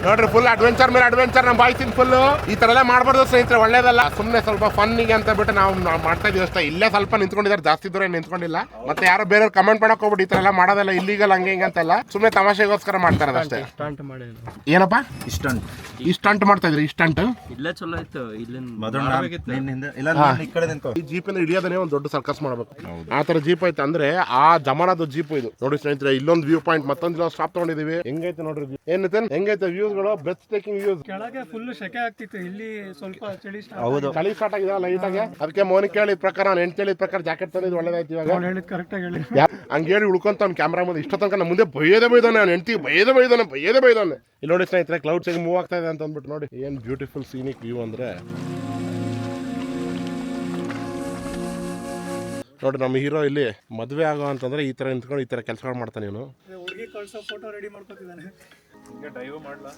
Speaker 2: ನೋಡ್ರಿ ಫುಲ್ ಅಡ್ವೆಂಚರ್ ಮೇಲೆ ಅಡ್ವೆಂಚರ್. ನಮ್ಮ ಬಾಯ್ಸಿನ ಫುಲ್ ಈ ತರ ಎಲ್ಲ ಮಾಡಬಾರ್ದು ಸ್ನೇಹಿತರೆ, ಒಳ್ಳೇದಲ್ಲ. ಸುಮ್ಮನೆ ಸ್ವಲ್ಪ ಫನ್ನಿಗೆ ಅಂತ ಬಿಟ್ಟು ನಾವು ಮಾಡ್ತಾ ಇದೀವಿ ಅಷ್ಟೇ. ಇಲ್ಲೇ ಸ್ವಲ್ಪ ನಿಂತ್ಕೊಂಡಿದ್ದಾರೆ, ಜಾಸ್ತಿ ದೂರ ನಿಂತ್ಕೊಂಡಿಲ್ಲ. ಮತ್ತೆ ಯಾರೋ ಬೇರೆಯವ್ರು ಕಮೆಂಟ್ ಮಾಡಕ್ ಹೋಗ್ಬಿಟ್ಟು ಈ ತರ ಎಲ್ಲ ಮಾಡೋದಲ್ಲ, ಇಲ್ಲಿಗಲ್ ಹಂಗೆ ಹಿಂಗೆ ಅಂತೆಲ್ಲ ಸುಮ್ಮನೆ ತಮಾಷೆಗೋಸ್ಕರ ಮಾಡ್ತಾರೆ ಅಷ್ಟೇ. ಏನಪ್ಪ ಈ ಸ್ಟಂಟ್ ಮಾಡ್ತಾ ಇದ್ರಿ? ಈ ಸ್ಟಂಟ್
Speaker 3: ಇಲ್ಲೇ ಚಲೋ ಆಯ್ತು.
Speaker 2: ಈ ಜೀಪ್ ಇಂದ ಹಿಡಿಯೋದನ್ನೇ ಒಂದು ದೊಡ್ಡ ಸರ್ಕಸ್ ಮಾಡಬೇಕು. ಆ ತರ ಜೀಪ್ ಐತೆ ಅಂದ್ರೆ ಆ ಜಮಾನದ ಜೀಪ್ ಇದು. ನೋಡಿ ಸ್ನೇಹಿತರೆ ಇಲ್ಲೊಂದು ವ್ಯೂ ಪಾಯಿಂಟ್, ಮತ್ತೊಂದು ಸ್ಟಾಪ್ ತಗೊಂಡಿದೀವಿ. ಹೆಂಗೈತೆ ನೋಡ್ರಿ, ಏನೈತೆ ಹೆಂಗೈತೆ ವ್ಯೂಸ್ ಗಳು, ಬ್ರೆತ್ ಟೇಕಿಂಗ್ ವ್ಯೂಸ್.
Speaker 1: ಕೆಳಗೆ ಫುಲ್ ಶೆಕೆ ಆಗ್ತಿತ್ತು, ಇಲ್ಲಿ ಸ್ವಲ್ಪ ಚಳಿ
Speaker 2: ಸ್ಟಾರ್ಟ್ ಆಗಿದೆ ಲೈಟ್ ಆಗಿ. ಅದಕ್ಕೆ ಮೋನಿ ಕೇಳಿದ ಪ್ರಕಾರ ನಾನು ಹೆಂಟ್ ಕೇಳಿದ ಪ್ರಕಾರ ಜಾಕೆಟ್ ತಂದಿದ್ದು ಒಳ್ಳೇದಾಯ್ತು. ಇವಾಗ
Speaker 1: ಹೇಳಿದ್ ಕರೆಕ್ಟ್ ಆಗಿ ಹೇಳಿ
Speaker 2: ಹಂಗೆ ಹೇಳಿ ಉಳ್ಕೊಂತ ಅವ್ನು ಕ್ಯಾಮ್ರಾ ಮುಂದೆ ಇಷ್ಟ ತನಕ ನಮ್ಮ ಮುಂದೆ ಬೈದಾನೆ ಅವ್ನು ಹೆಂಡತಿ ಬೈದಾನೆ. ಇಲ್ಲಿ ನೋಡಿ ಸ್ನೇಹಿತರೆ ಕ್ಲೌಡ್ಸ್ ಹೇಗೆ ಮೂವ್ ಆಗ್ತಾ ಇದೆ ಅಂತ ಅಂದ್ಬಿಟ್ಟು ನೋಡಿ ಏನ್ ಬ್ಯೂಟಿಫುಲ್ ಸೀನಿಕ್ ವ್ಯೂ ಅಂದ್ರೆ. ನೋಡಿ ನಮ್ಮ ಹೀರೋ ಇಲ್ಲಿ ಮದುವೆ ಆಗೋ ಅಂತಂದ್ರೆ ಈ ತರ ನಿಂತ್ಕೊಂಡು ಈ ತರ ಕೆಲಸಗಳು ಮಾಡ್ತಾನೆ ಇವನು.
Speaker 1: ಹುಡುಗಿ ಕಳ್ಸೋ ಫೋಟೋ ರೆಡಿ ಮಾಡ್ಕೊತಿದ್ದಾನೆ. ಡ್ರೈವ್ ಮಾಡ್ಲಾ?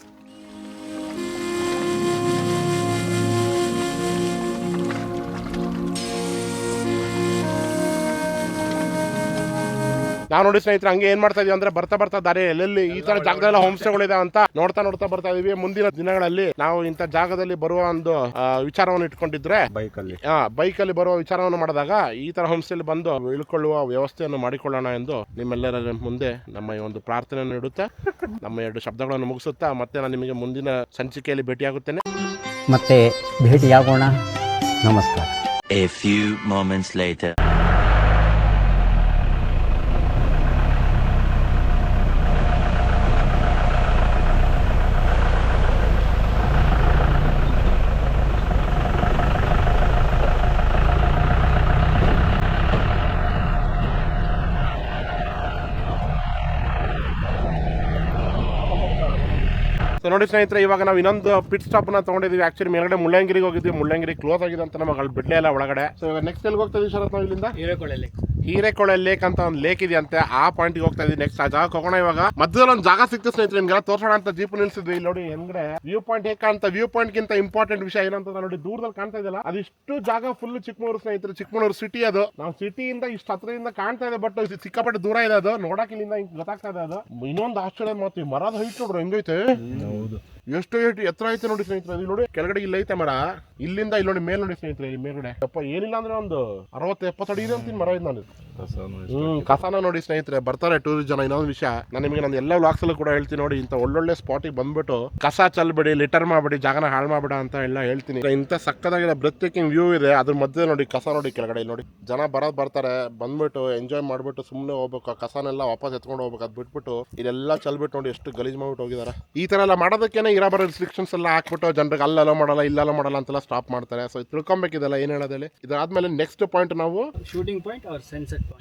Speaker 2: ನಾವು ನೋಡಿ ಸ್ನೇಹಿತರೆ ಹಂಗೆ ಏನ್ ಮಾಡ್ತಾ ಇದೀವಿ ಅಂದ್ರೆ ಬರ್ತಾ ದಾರಿ ಎಲ್ಲೆಲ್ಲಿ ಈ ತರ ಜಾಗದಲ್ಲ ಹೋಮ್ ಸ್ಟೇಗಳಿದೆ ಅಂತ ನೋಡ್ತಾ ಬರ್ತಾ ಇದೀವಿ. ಮುಂದಿನ ದಿನಗಳಲ್ಲಿ ನಾವು ಇಂಥ ಜಾಗದಲ್ಲಿ ಬರುವ ಒಂದು ವಿಚಾರವನ್ನು ಇಟ್ಕೊಂಡಿದ್ರೆ ಬೈಕ್ ಅಲ್ಲಿ ಬರುವ ವಿಚಾರವನ್ನು ಮಾಡಿದಾಗ ಈ ತರ ಹೋಮ್ ಸ್ಟೇ ಬಂದು ಇಳ್ಕೊಳ್ಳುವ ವ್ಯವಸ್ಥೆಯನ್ನು ಮಾಡಿಕೊಳ್ಳೋಣ ಎಂದು ನಿಮ್ಮೆಲ್ಲರ ಮುಂದೆ ನಮ್ಮ ಈ ಒಂದು ಪ್ರಾರ್ಥನೆಯನ್ನು ಇಡುತ್ತಾ ನಮ್ಮ 2 ಶಬ್ದಗಳನ್ನು ಮುಗಿಸುತ್ತಾ ಮತ್ತೆ ನಾನು ನಿಮಗೆ ಮುಂದಿನ ಸಂಚಿಕೆಯಲ್ಲಿ ಭೇಟಿಯಾಗುತ್ತೇನೆ.
Speaker 6: ಮತ್ತೆ ಭೇಟಿಯಾಗೋಣ. ನಮಸ್ಕಾರ.
Speaker 7: A few moments later.
Speaker 2: ನೋಡಿ ಸ್ನೇಹಿತರೆ, ಇವಾಗ ನಾವು ಇನ್ನೊಂದು ಪಿಟ್ ಸ್ಟಾಪ್ ನ ತಗೊಂಡಿದೀವಿ. ಆಕ್ಚುಲಿ ಮೇಲ್ಗಡೆ ಮುಳ್ಳಂಗಿರಿಗೆ ಹೋಗಿದ್ವಿ, ಮುಳ್ಳಂಗಿರಿ ಕ್ಲೋಸ್ ಆಗಿದೆ ಅಂತ ನಮಗೆ ಅಲ್ಲಿ ಬಿಡ್ಲೇ ಇಲ್ಲ ಒಳಗಡೆ. ಸೊ ಇವಾಗ ನೆಕ್ಸ್ಟ್ ಎಲ್ಲಿ ಹೋಗ್ತಾ ಇದೀವಿ ಶರತ್ ನಾವು ಇಲ್ಲಿಂದ? ಹಿರೇಕೊಳ ಲೇಕ್ ಅಂತ ಒಂದು ಲೇಕ್ ಇದೆಯಂತೆ, ಆ ಪಾಯಿಂಟ್ ಹೋಗ್ತಾ ಇದೀವಿ. ನೆಕ್ಸ್ಟ್ ಆ ಜಾಗಕ್ಕೆ ಹೋಗೋಣ. ಇವಾಗ ಮಧ್ಯದಲ್ಲಿ ಒಂದು ಜಾಗ ಸಿಕ್ತು ಸ್ನೇಹಿತರೆ, ನಿಮ್ಗೆಲ್ಲ ತೋರ್ಸೋಣ ಅಂತ ಜೀಪ್ ನಿಲ್ಸಿದ್ವಿ. ಇಲ್ಲಿ ನೋಡಿ ಹೆಂಗ್ರೆ ವ್ಯೂ ಪಾಯಿಂಟ್ ಹೇಗೆ ಕಾಣ್ತಾ. ವ್ಯೂ ಪಾಯಿಂಟ್ ಗಿಂತ ಇಂಪಾರ್ಟೆಂಟ್ ವಿಷಯ ಏನಂತ ನೋಡಿ, ದೂರದಲ್ಲಿ ಕಾಣ್ತಾ ಇದೆಯಲ್ಲ ಅದಿಷ್ಟು ಜಾಗ ಫುಲ್ ಚಿಕ್ಕಮಗಳೂರು ಸ್ನೇಹಿತರೆ. ಚಿಕ್ಕಮಗಳೂರು ಸಿಟಿ ಅದು. ನಾವು ಸಿಟಿಯಿಂದ ಇಷ್ಟು ಹತ್ರದಿಂದ ಕಾಣ್ತಾ ಇದೆ, ಬಟ್ ಸಿಕ್ಕಾಪಟ್ಟೆ ದೂರ ಇದೆ ಅದು. ನೋಡಕ್ ಇಲ್ಲಿಂದ ಗೊತ್ತಾಗ್ತಾ ಇದೆ ಅದು. ಇನ್ನೊಂದು ಆಶ್ಚರ್ಯ ಮಾತು, ಮರದ ಹೈಟ್ ನೋಡ್ರಿ ಹೆಂಗೈತೆ, ಎಷ್ಟು ಎತ್ತರ ಐತೆ ನೋಡಿ ಸ್ನೇಹಿತರೆ. ಇಲ್ಲಿ ನೋಡಿ ಕೆಳಗಡೆ ಇಲ್ಲಿ ಐತೆ ಮರ, ಇಲ್ಲಿಂದ ಇಲ್ಲಿ ನೋಡಿ ಮೇಲ್ ನೋಡಿ ಸ್ನೇಹಿತರೆ, ಇಲ್ಲಿ ಮೇಲ್ಗಡೆ ಅಪ್ಪ ಏನಿಲ್ಲ ಅಂದ್ರೆ ಒಂದು 60-70 ಅಡಿ ಇದೆ ಅಂತೀನಿ ಮರ. ಇದು ನಾನು ಕಸಾನ ನೋಡಿ ಸ್ನೇಹಿತರೆ. ಬರ್ತಾರೆ ಟೂರಿಸ್ಟ್ ಜನ. ಇನ್ನೊಂದು ವಿಷಯ ನಾನು ನಿಮಗೆ ನಾನು ಎಲ್ಲ ವ್ಲಾಗ್ಸ್ ಅಲ್ಲೂ ಕೂಡ ಹೇಳ್ತೀನಿ ನೋಡಿ, ಇಂಥ ಒಳ್ಳೊಳ್ಳೆ ಸ್ಪಾಟಿಗೆ ಬಂದ್ಬಿಟ್ಟು ಕಸ ಚಲ್ಬೇಡಿ, ಲಿಟರ್ ಮಾಡಬೇಡಿ, ಜಾಗನ ಹಾಳು ಮಾಡಬೇಡ ಅಂತ ಎಲ್ಲ ಹೇಳ್ತೀನಿ. ಇಂಥ ಸಕ್ಕದಾಗಿರೋ ಬ್ರೆತ್ ಟೇಕಿಂಗ್ ವ್ಯೂ ಇದೆ, ಅದ್ರ ಮಧ್ಯೆ ನೋಡಿ ಕಸ ನೋಡಿ ಕೆಳಗಡೆ ನೋಡಿ. ಜನ ಬರ್ತಾರೆ, ಬಂದ್ಬಿಟ್ಟು ಎಂಜಾಯ್ ಮಾಡ್ಬಿಟ್ಟು ಸುಮ್ಮನೆ ಹೋಗ್ಬೇಕು. ಕಸನೆಲ್ಲ ವಾಪಸ್ ಎತ್ಕೊಂಡು ಹೋಗ್ಬೇಕು. ಅದ್ ಬಿಟ್ಬಿಟ್ಟು ಇದೆಲ್ಲ ಚಲ್ಬಿಟ್ಟು ನೋಡಿ ಎಷ್ಟು ಗಲೀಜ್ ಮಾಡ್ಬಿಟ್ಟು ಹೋಗಿದ್ದಾರೆ. ಈ ತರ ಎಲ್ಲ ಮಾಡೋದಕ್ಕೇನೆ ಇರೋ ರಿಸ್ಟ್ರಿಕ್ಷನ್ಸ್ ಎಲ್ಲ ಹಾಕ್ಬಿಟ್ಟು ಜನರಿಗೆ ಅಲ್ಲ ಮಾಡಲ್ಲ ಇಲ್ಲ ಮಾಡಲ್ಲ ಅಂತೆಲ್ಲ ಸ್ಟಾಪ್ ಮಾಡ್ತಾರೆ. ಸೊ ತಿಳ್ಕೊಬೇಕಿದೆಲ್ಲ ಏನ್ ಹೇಳೋದಲ್ಲಿ. ಇದಾದ್ಮೇಲೆ ನೆಕ್ಸ್ಟ್ ಪಾಯಿಂಟ್ ನಾವು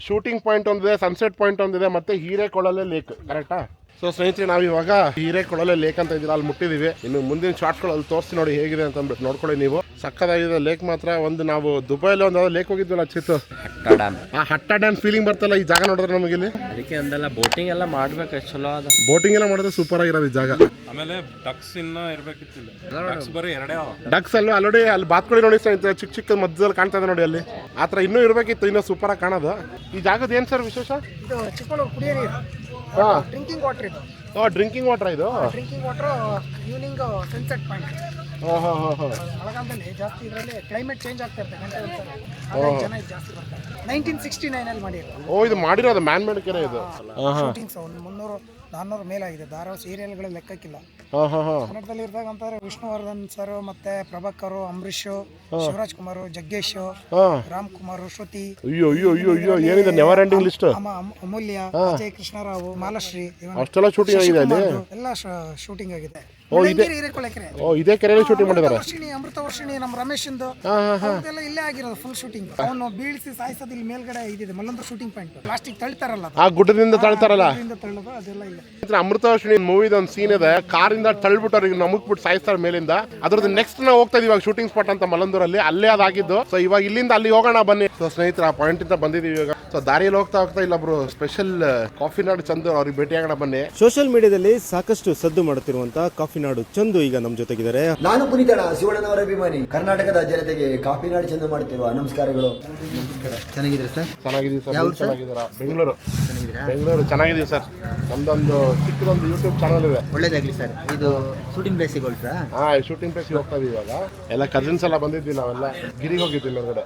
Speaker 3: ಶೂಟಿಂಗ್
Speaker 2: ಪಾಯಿಂಟ್ ಒಂದಿದೆ, ಸನ್ಸೆಟ್ ಪಾಯಿಂಟ್ ಒಂದಿದೆ, ಮತ್ತೆ ಹಿರೇಕೊಳಲೆ ಲೇಕ್. ಕರೆಕ್ಟಾ? ಸೊ ಸ್ನೇಹಿತರೆ, ನಾವು ಇವಾಗ ಹಿರೇಕೊಳಲೆ ಲೇಕ್ ಅಂತ ಇದ್ದೀರಾ, ಅಲ್ಲಿ ಮುಟ್ಟಿದೀವಿ. ಇನ್ನು ಮುಂದಿನ ಶಾರ್ಟ್ಗಳು ಅಲ್ಲಿ ತೋರಿಸಿ ನೋಡಿ ಹೇಗಿದೆ ಅಂತ ಅಂದ್ಬಿಟ್ಟು ನೋಡ್ಕೊಳ್ಳಿ ನೀವು. ಸಕ್ಕದಾಗಿದೆ ಲೇಕ್ ಮಾತ್ರ. ಒಂದು ನಾವು ದುಬೈಲಿ ಒಂದು ಲೇಕ್ ಹೋಗಿದ್ವಲ್ಲ ಚಿತ್ತು, ಆ ಹಟ್ಟ ಡ್ಯಾಮ್ ಫೀಲಿಂಗ್ ಬರ್ತಲ್ಲ ಈ ಜಾಗ ನೋಡಿದ್ರೆ ನಮಗೆ. ಇಲ್ಲಿ
Speaker 5: ಅದಕ್ಕೆ ಅಂದಲ್ಲ ಬೋಟಿಂಗ್ ಎಲ್ಲ ಮಾಡ್ಬೇಕು, ಚಲೋ ಅದ.
Speaker 2: ಬೋಟಿಂಗ್ ಎಲ್ಲ ಮಾಡಿದ್ರೆ ಸೂಪರ್ ಆಗಿರೋದು ಈ ಜಾಗ.
Speaker 5: ಆಮೇಲೆ ಡಕ್ಸ್ ಇನ್ನ ಇರ್ಬೇಕಿತ್ತು. ಡಕ್ಸ್ ಬರೀ 2
Speaker 2: ಡಕ್ಸ್ ಅಲ್ವಾ ಅಲ್ಲಿ ಅಲ್ಲಿ ಬಾತ್ಕೊಳ್ಳಿ ನೋಡಿ ಸ್ನೇಹಿತರೆ, ಚಿಕ್ಕ ಮಧ್ಯದಲ್ಲಿ ಕಾಣ್ತಾ ಇದೆ ನೋಡಿ. ಅಲ್ಲಿ ಆತರ ಇನ್ನೂ ಇರ್ಬೇಕಿತ್ತು, ಇನ್ನೂ ಸೂಪರ್ ಆಗಿ ಕಾಣೋದು. ಈ ಜಾಗದ ಏನ್ ಸರ್ ವಿಶೇಷ?
Speaker 8: ಇದು ಚಿಕ್ಕಮಗಳೂರು ಕುಡಿಯೋ ನೀರು, ಡ್ರಿಂಕಿಂಗ್ ವಾಟರ್. ಇದು
Speaker 2: ಡ್ರಿಂಕಿಂಗ್ ವಾಟರ್. ಇದು
Speaker 8: drinking water evening sunset point. ಮಳೆಗಾಲದಲ್ಲಿ ಜಾಸ್ತಿ ಇದರಲ್ಲಿ ಕ್ಲೈಮೇಟ್ ಚೇಂಜ್ ಆಗ್ತಾ ಇರ್ತದೆ ಗಂಟೆ ಒಂದ್ಸಲ, ಹಾಗಾಗಿ ಜನ ಇದು ಜಾಸ್ತಿ ಬರ್ತಾರೆ. 1969 ಅಲ್ಲಿ ಮಾಡಿರೋದು.
Speaker 2: ಇದು ಮಾಡಿರೋದು ಮ್ಯಾನ್ ಮೇಡ್ ಕೆರೆ ಇದು.
Speaker 8: ಶೂಟಿಂಗ್ಸ್ ಒಂದು 300-400 ಮೇಲಾಗಿದೆ. ಧಾರಾವಾಹಿ ಸೀರಿಯಲ್ಗಳು ಲೆಕ್ಕಕ್ಕಿಲ್ಲ. ಕನ್ನಡದಲ್ಲಿ ಇರ್ದಾಗ ಅಂತಾರೆ ವಿಷ್ಣುವರ್ಧನ್ ಸರ್, ಮತ್ತೆ ಪ್ರಭಾಕರ್, ಅಂಬರೀಶ್, ಶಿವರಾಜ್ ಕುಮಾರ್, ಜಗ್ಗೇಶ್, ರಾಮ್ ಕುಮಾರ್, ಶ್ರುತಿ,
Speaker 2: ಏನಿದೆ ನೆವರ್ ಎಂಡಿಂಗ್ ಲಿಸ್ಟ್.
Speaker 8: ಅಮೂಲ್ಯ, ಅಜಯ್ ಕೃಷ್ಣರಾವ್, ಮಾಲಶ್ರೀ,
Speaker 2: ಅಷ್ಟೆಲ್ಲ ಶೂಟಿಂಗ್ ಆಗಿದೆ ಅಲ್ಲಿ.
Speaker 8: ಎಲ್ಲ ಶೂಟಿಂಗ್ ಆಗಿದೆ.
Speaker 2: ಇದೇ ಕೆರೆ ಶೂಟಿಂಗ್ ಮಾಡಿದ್ದಾರೆ.
Speaker 8: ಅಮೃತ ವರ್ಷಿಣಿ ನಮ್ಮ ರಮೇಶ್ ಎಲ್ಲ ಇಲ್ಲೇ ಆಗಿರೋದು ಫುಲ್ ಶೂಟಿಂಗ್. ಅವನು ಬೀಳಿಸಿ ಸಾಯಿಸೋದು ಇಲ್ಲಿ ಮೇಲ್ಗಡೆ ಇದಿದೆ ಮಲ್ಲಂದ್ರ ಶೂಟಿಂಗ್ ಪಾಯಿಂಟ್. ಪ್ಲಾಸ್ಟಿಕ್ ತಳ್ತಾರಲ್ಲ,
Speaker 2: ಆ ಗುಡ್ಡದಿಂದ ತಳ್ತಾರಲ್ಲ,
Speaker 8: ತಳ್ಳೋದು ಅದೆಲ್ಲ ಇಲ್ಲ.
Speaker 2: ಅಮೃತ ವರ್ಷಿಣಿ ಮೂವಿದ ಒಂದು ಸೀನ್ ಇದೆ, ಕಾರಿಂದ ತಳ್ಬಿಟ್ಟು ಅವ್ರಿಗೆ ನಮಗ್ಬಿಟ್ಟು ಸಾಯಿಸ್ತಾರೆ ಮೇಲಿಂದ. ಅದ್ರದ್ದು ನೆಕ್ಸ್ಟ್ ನಾವು ಹೋಗ್ತಾ ಇದೀವಿ ಇವಾಗ ಶೂಟಿಂಗ್ ಸ್ಪಾಟ್ ಅಂತ ಮಲ್ಲಂದೂರಲ್ಲಿ, ಅಲ್ಲೇ ಅದಾಗಿದ್ದು. ಸೊ ಇವಾಗ ಇಲ್ಲಿಂದ ಅಲ್ಲಿ ಹೋಗೋಣ ಬನ್ನಿ. ಸೊ ಸ್ನೇಹಿತರೆ, ಆ ಪಾಯಿಂಟ್ ಇಂದ ಬಂದಿದೀವಿ ಇವಾಗ. ಸೊ ದಾರಿಯಲ್ಲಿ ಹೋಗ್ತಾ ಇಲ್ಲೊಬ್ರು ಸ್ಪೆಷಲ್ ಕಾಫಿ ನಾಡು ಚಂದು, ಅವ್ರಿಗೆ ಭೇಟಿಯಾಗೋಣ ಬನ್ನಿ.
Speaker 9: ಸೋಷಿಯಲ್ ಮೀಡಿಯಾದಲ್ಲಿ ಸಾಕಷ್ಟು ಸದ್ದು ಮಾಡುತ್ತಿರುವಂತಹ ಕಾಫಿ ನಾಡು ಚಂದು ಈಗ ನಮ್ಮ ಜೊತೆಗಿದ್ದಾರೆ.
Speaker 10: ನಾನು ಪುನೀತಣ್ಣ, ಶಿವಣ್ಣನವರ ಅಭಿಮಾನಿ. ಕರ್ನಾಟಕದ ಜನತೆಗೆ ಕಾಫಿ ನಾಡು ಚಂದು ಮಾಡುತ್ತಿರುವ ನಮಸ್ಕಾರಗಳು. ಚೆನ್ನಾಗಿದ್ದೀರಾ ಸರ್?
Speaker 2: ಚೆನ್ನಾಗಿದ್ದೀವಿ ಸರ್. ಚೆನ್ನಾಗಿದ್ದೀರಾ? ಬೆಂಗಳೂರು ಚೆನ್ನಾಗಿದ್ದೀವಿ ಸರ್. ನಮ್ದೊಂದು ಚಿಕ್ಕದೊಂದು ಯೂಟ್ಯೂಬ್ ಚಾನಲ್ ಇದೆ.
Speaker 10: ಒಳ್ಳೇದಾಗ್ಲಿ ಸರ್. ಇದು ಶೂಟಿಂಗ್ ಪ್ಲೇಸಿಗೆ ಹೊರಟ್ರಾ?
Speaker 2: ಶೂಟಿಂಗ್ ಪ್ಲೇಸಿಗೆ ಹೋಗ್ತಾ ಇದೀವಿ ಇವಾಗ. ಎಲ್ಲ ಕಸಿನ್ಸ್ ಎಲ್ಲ ಬಂದಿದ್ವಿ, ನಾವೆಲ್ಲ ಗಿರಿಗೆ ಹೋಗಿದ್ವಿ ಹೊರಗಡೆ.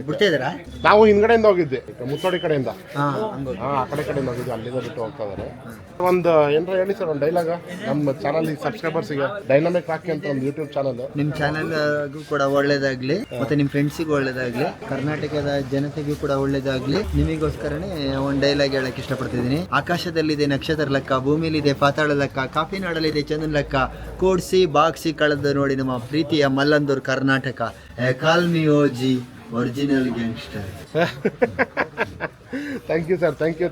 Speaker 10: ಬಿಡ್ತಾ ಇದ್ದಾರಾ?
Speaker 2: ನಾವು ಹಿಂದ್ಗಡೆಯಿಂದ ಹೋಗಿದ್ವಿ, ಮುತ್ತೋಡಿ ಕಡೆಯಿಂದ. ಆ ಕಡೆಯಿಂದ ಹೋಗಿದ್ವಿ, ಅಲ್ಲಿಂದ ಬಿಟ್ಟು ಹೋಗ್ತಾ ಇದಾರೆ. ಒಂದು ಏನಾರ ಹೇಳಿ ಸರ್, ಒಂದು ಡೈಲಾಗ ನಮ್ಮ ಚಾನಲ್ ಸಬ್ಸ್ಕ್ರೈಬರ್ಸ್ಗೆ. ಡೈನಾಮಿಕ್ ರಾಕಿ ಅಂತ ಒಂದು ಯೂಟ್ಯೂಬ್ ಚಾನಲ್.
Speaker 10: ನಿಮ್ ಚಾನಲ್ಗೂ ಕೂಡ ಒಳ್ಳೇದಾಗ್ಲಿ, ಮತ್ತೆ ನಿಮ್ ಫ್ರೆಂಡ್ಸಿಗೂ ಒಳ್ಳೇದಾಗ್ಲಿ, ಕರ್ನಾಟಕದ ಜನತೆಗೂ ಕೂಡ ಒಳ್ಳೇದಾಗ್ಲಿ. ನಿಮಗೋಸ್ಕರನೇ ಒಂದು ಡೈಲಾಗ್ ಹೇಳಕ್ ಇಷ್ಟಪಡ್ತಿದ್ದೀನಿ. ಆಕಾಶದಲ್ಲಿದೆ ನಕ್ಷತ್ರ ಲೆಕ್ಕ, ಭೂಮಿಲಿದೆ ಪಾತಾಳ ಲೆಕ್ಕ, ಕಾಫಿ ನಾಡಲ್ಲಿದೆ ಚಂದನ್ ಲೆಕ್ಕ, ಕೋಡ್ಸಿ ಬಾಗ್ಸಿ ಕಳೆದು ನೋಡಿ ನಮ್ಮ ಪ್ರೀತಿಯ Mallandur Karnataka. Call me OG original gangster.
Speaker 2: Thank you sir. Thank you.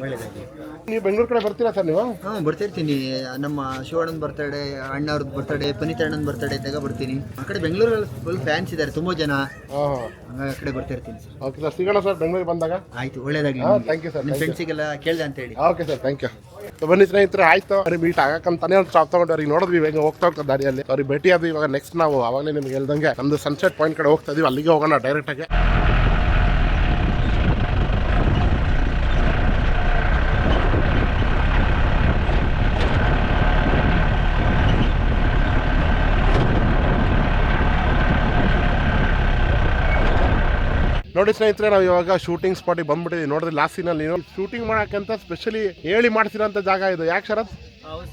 Speaker 10: ಒಳ್ಳೇದಾಗಿ.
Speaker 2: ನೀವು ಬೆಂಗಳೂರು ಕಡೆ ಬರ್ತೀರಾ ಸರ್ ನೀವು?
Speaker 10: ಬರ್ತಿರ್ತೀನಿ. ನಮ್ಮ ಶಿವಣ್ಣನ ಬರ್ತಡೇ, ಅಣ್ಣವ್ರದ್ದು ಬರ್ತಡೇ, ಪುನೀತ್ ಅಣ್ಣನ ಬರ್ತಡೇ ಇದ್ದಾಗ ಬರ್ತೀನಿ. ಆ ಕಡೆ ಬೆಂಗಳೂರಲ್ಲಿ ಫುಲ್ ಫ್ಯಾನ್ಸ್ ಇದ್ದಾರೆ, ತುಂಬಾ ಜನ. ಹಂಗಾಗಿ ಆ ಕಡೆ ಬರ್ತಿರ್ತೀನಿ ಸರ್.
Speaker 2: ಓಕೆ ಸರ್, ಸಿಗೋಣ ಸರ್ ಬೆಂಗಳೂರಿಗೆ ಬಂದಾಗ.
Speaker 10: ಆಯ್ತು, ಒಳ್ಳೇದಾಗ್ಲಿ.
Speaker 2: Thank you sir.
Speaker 10: ನಿಮ್ಮ ಫ್ರೆಂಡ್ಸಿಗೆಲ್ಲ ಕೇಳ್ದೆ ಅಂತ ಹೇಳಿ.
Speaker 2: Okay sir, thank you. ಬನ್ನಿ ಸ್ನೇಹಿತರೆ, ಆಯ್ತು ಅವ್ರಿಗೆ ಮೀಟ್ ಆಗಕ್ಕಂತಾನೆ ಒಂದು ಸ್ಟಾಪ್ ತಗೊಂಡು ಅವ್ರಿಗೆ ನೋಡಿದ್ವಿ ಹೆಂಗೆ ಹೋಗ್ತಾ ದಾರಿಯಲ್ಲಿ. ಅವ್ರಿಗೆ ಭೇಟಿ ಆದ್ವಿ. ಇವಾಗ ನೆಕ್ಸ್ಟ್ ನಾವು ಅವಾಗಲೇ ನಿಮ್ಗೆ ಹೇಳ್ದಂಗೆ ನಮ್ದು ಸನ್ಸೆಟ್ ಪಾಯಿಂಟ್ ಕಡೆ ಹೋಗ್ತಾ ಇದೀವಿ. ಅಲ್ಲಿಗೆ ಹೋಗೋಣ ಡೈರೆಕ್ಟ್ ಆಗಿ. ನೋಡಿ ಸ್ನೇಹಿತರೆ, ನಾವು ಇವಾಗ ಶೂಟಿಂಗ್ ಸ್ಪಾಟಿಗೆ ಬಂದ್ಬಿಟ್ಟಿದ್ದೀವಿ. ನೋಡಿದ್ರೆ ಲಾಸ್ಟ್ ಸೀನಲ್ಲಿ ಶೂಟಿಂಗ್ ಮಾಡಕ್ಕಂತ ಸ್ಪೆಷಲಿ ಹೇಳಿ ಮಾಡ್ಸಿರೋಂಥ ಜಾಗ ಇದು. ಯಾಕೆ ಶರತ್?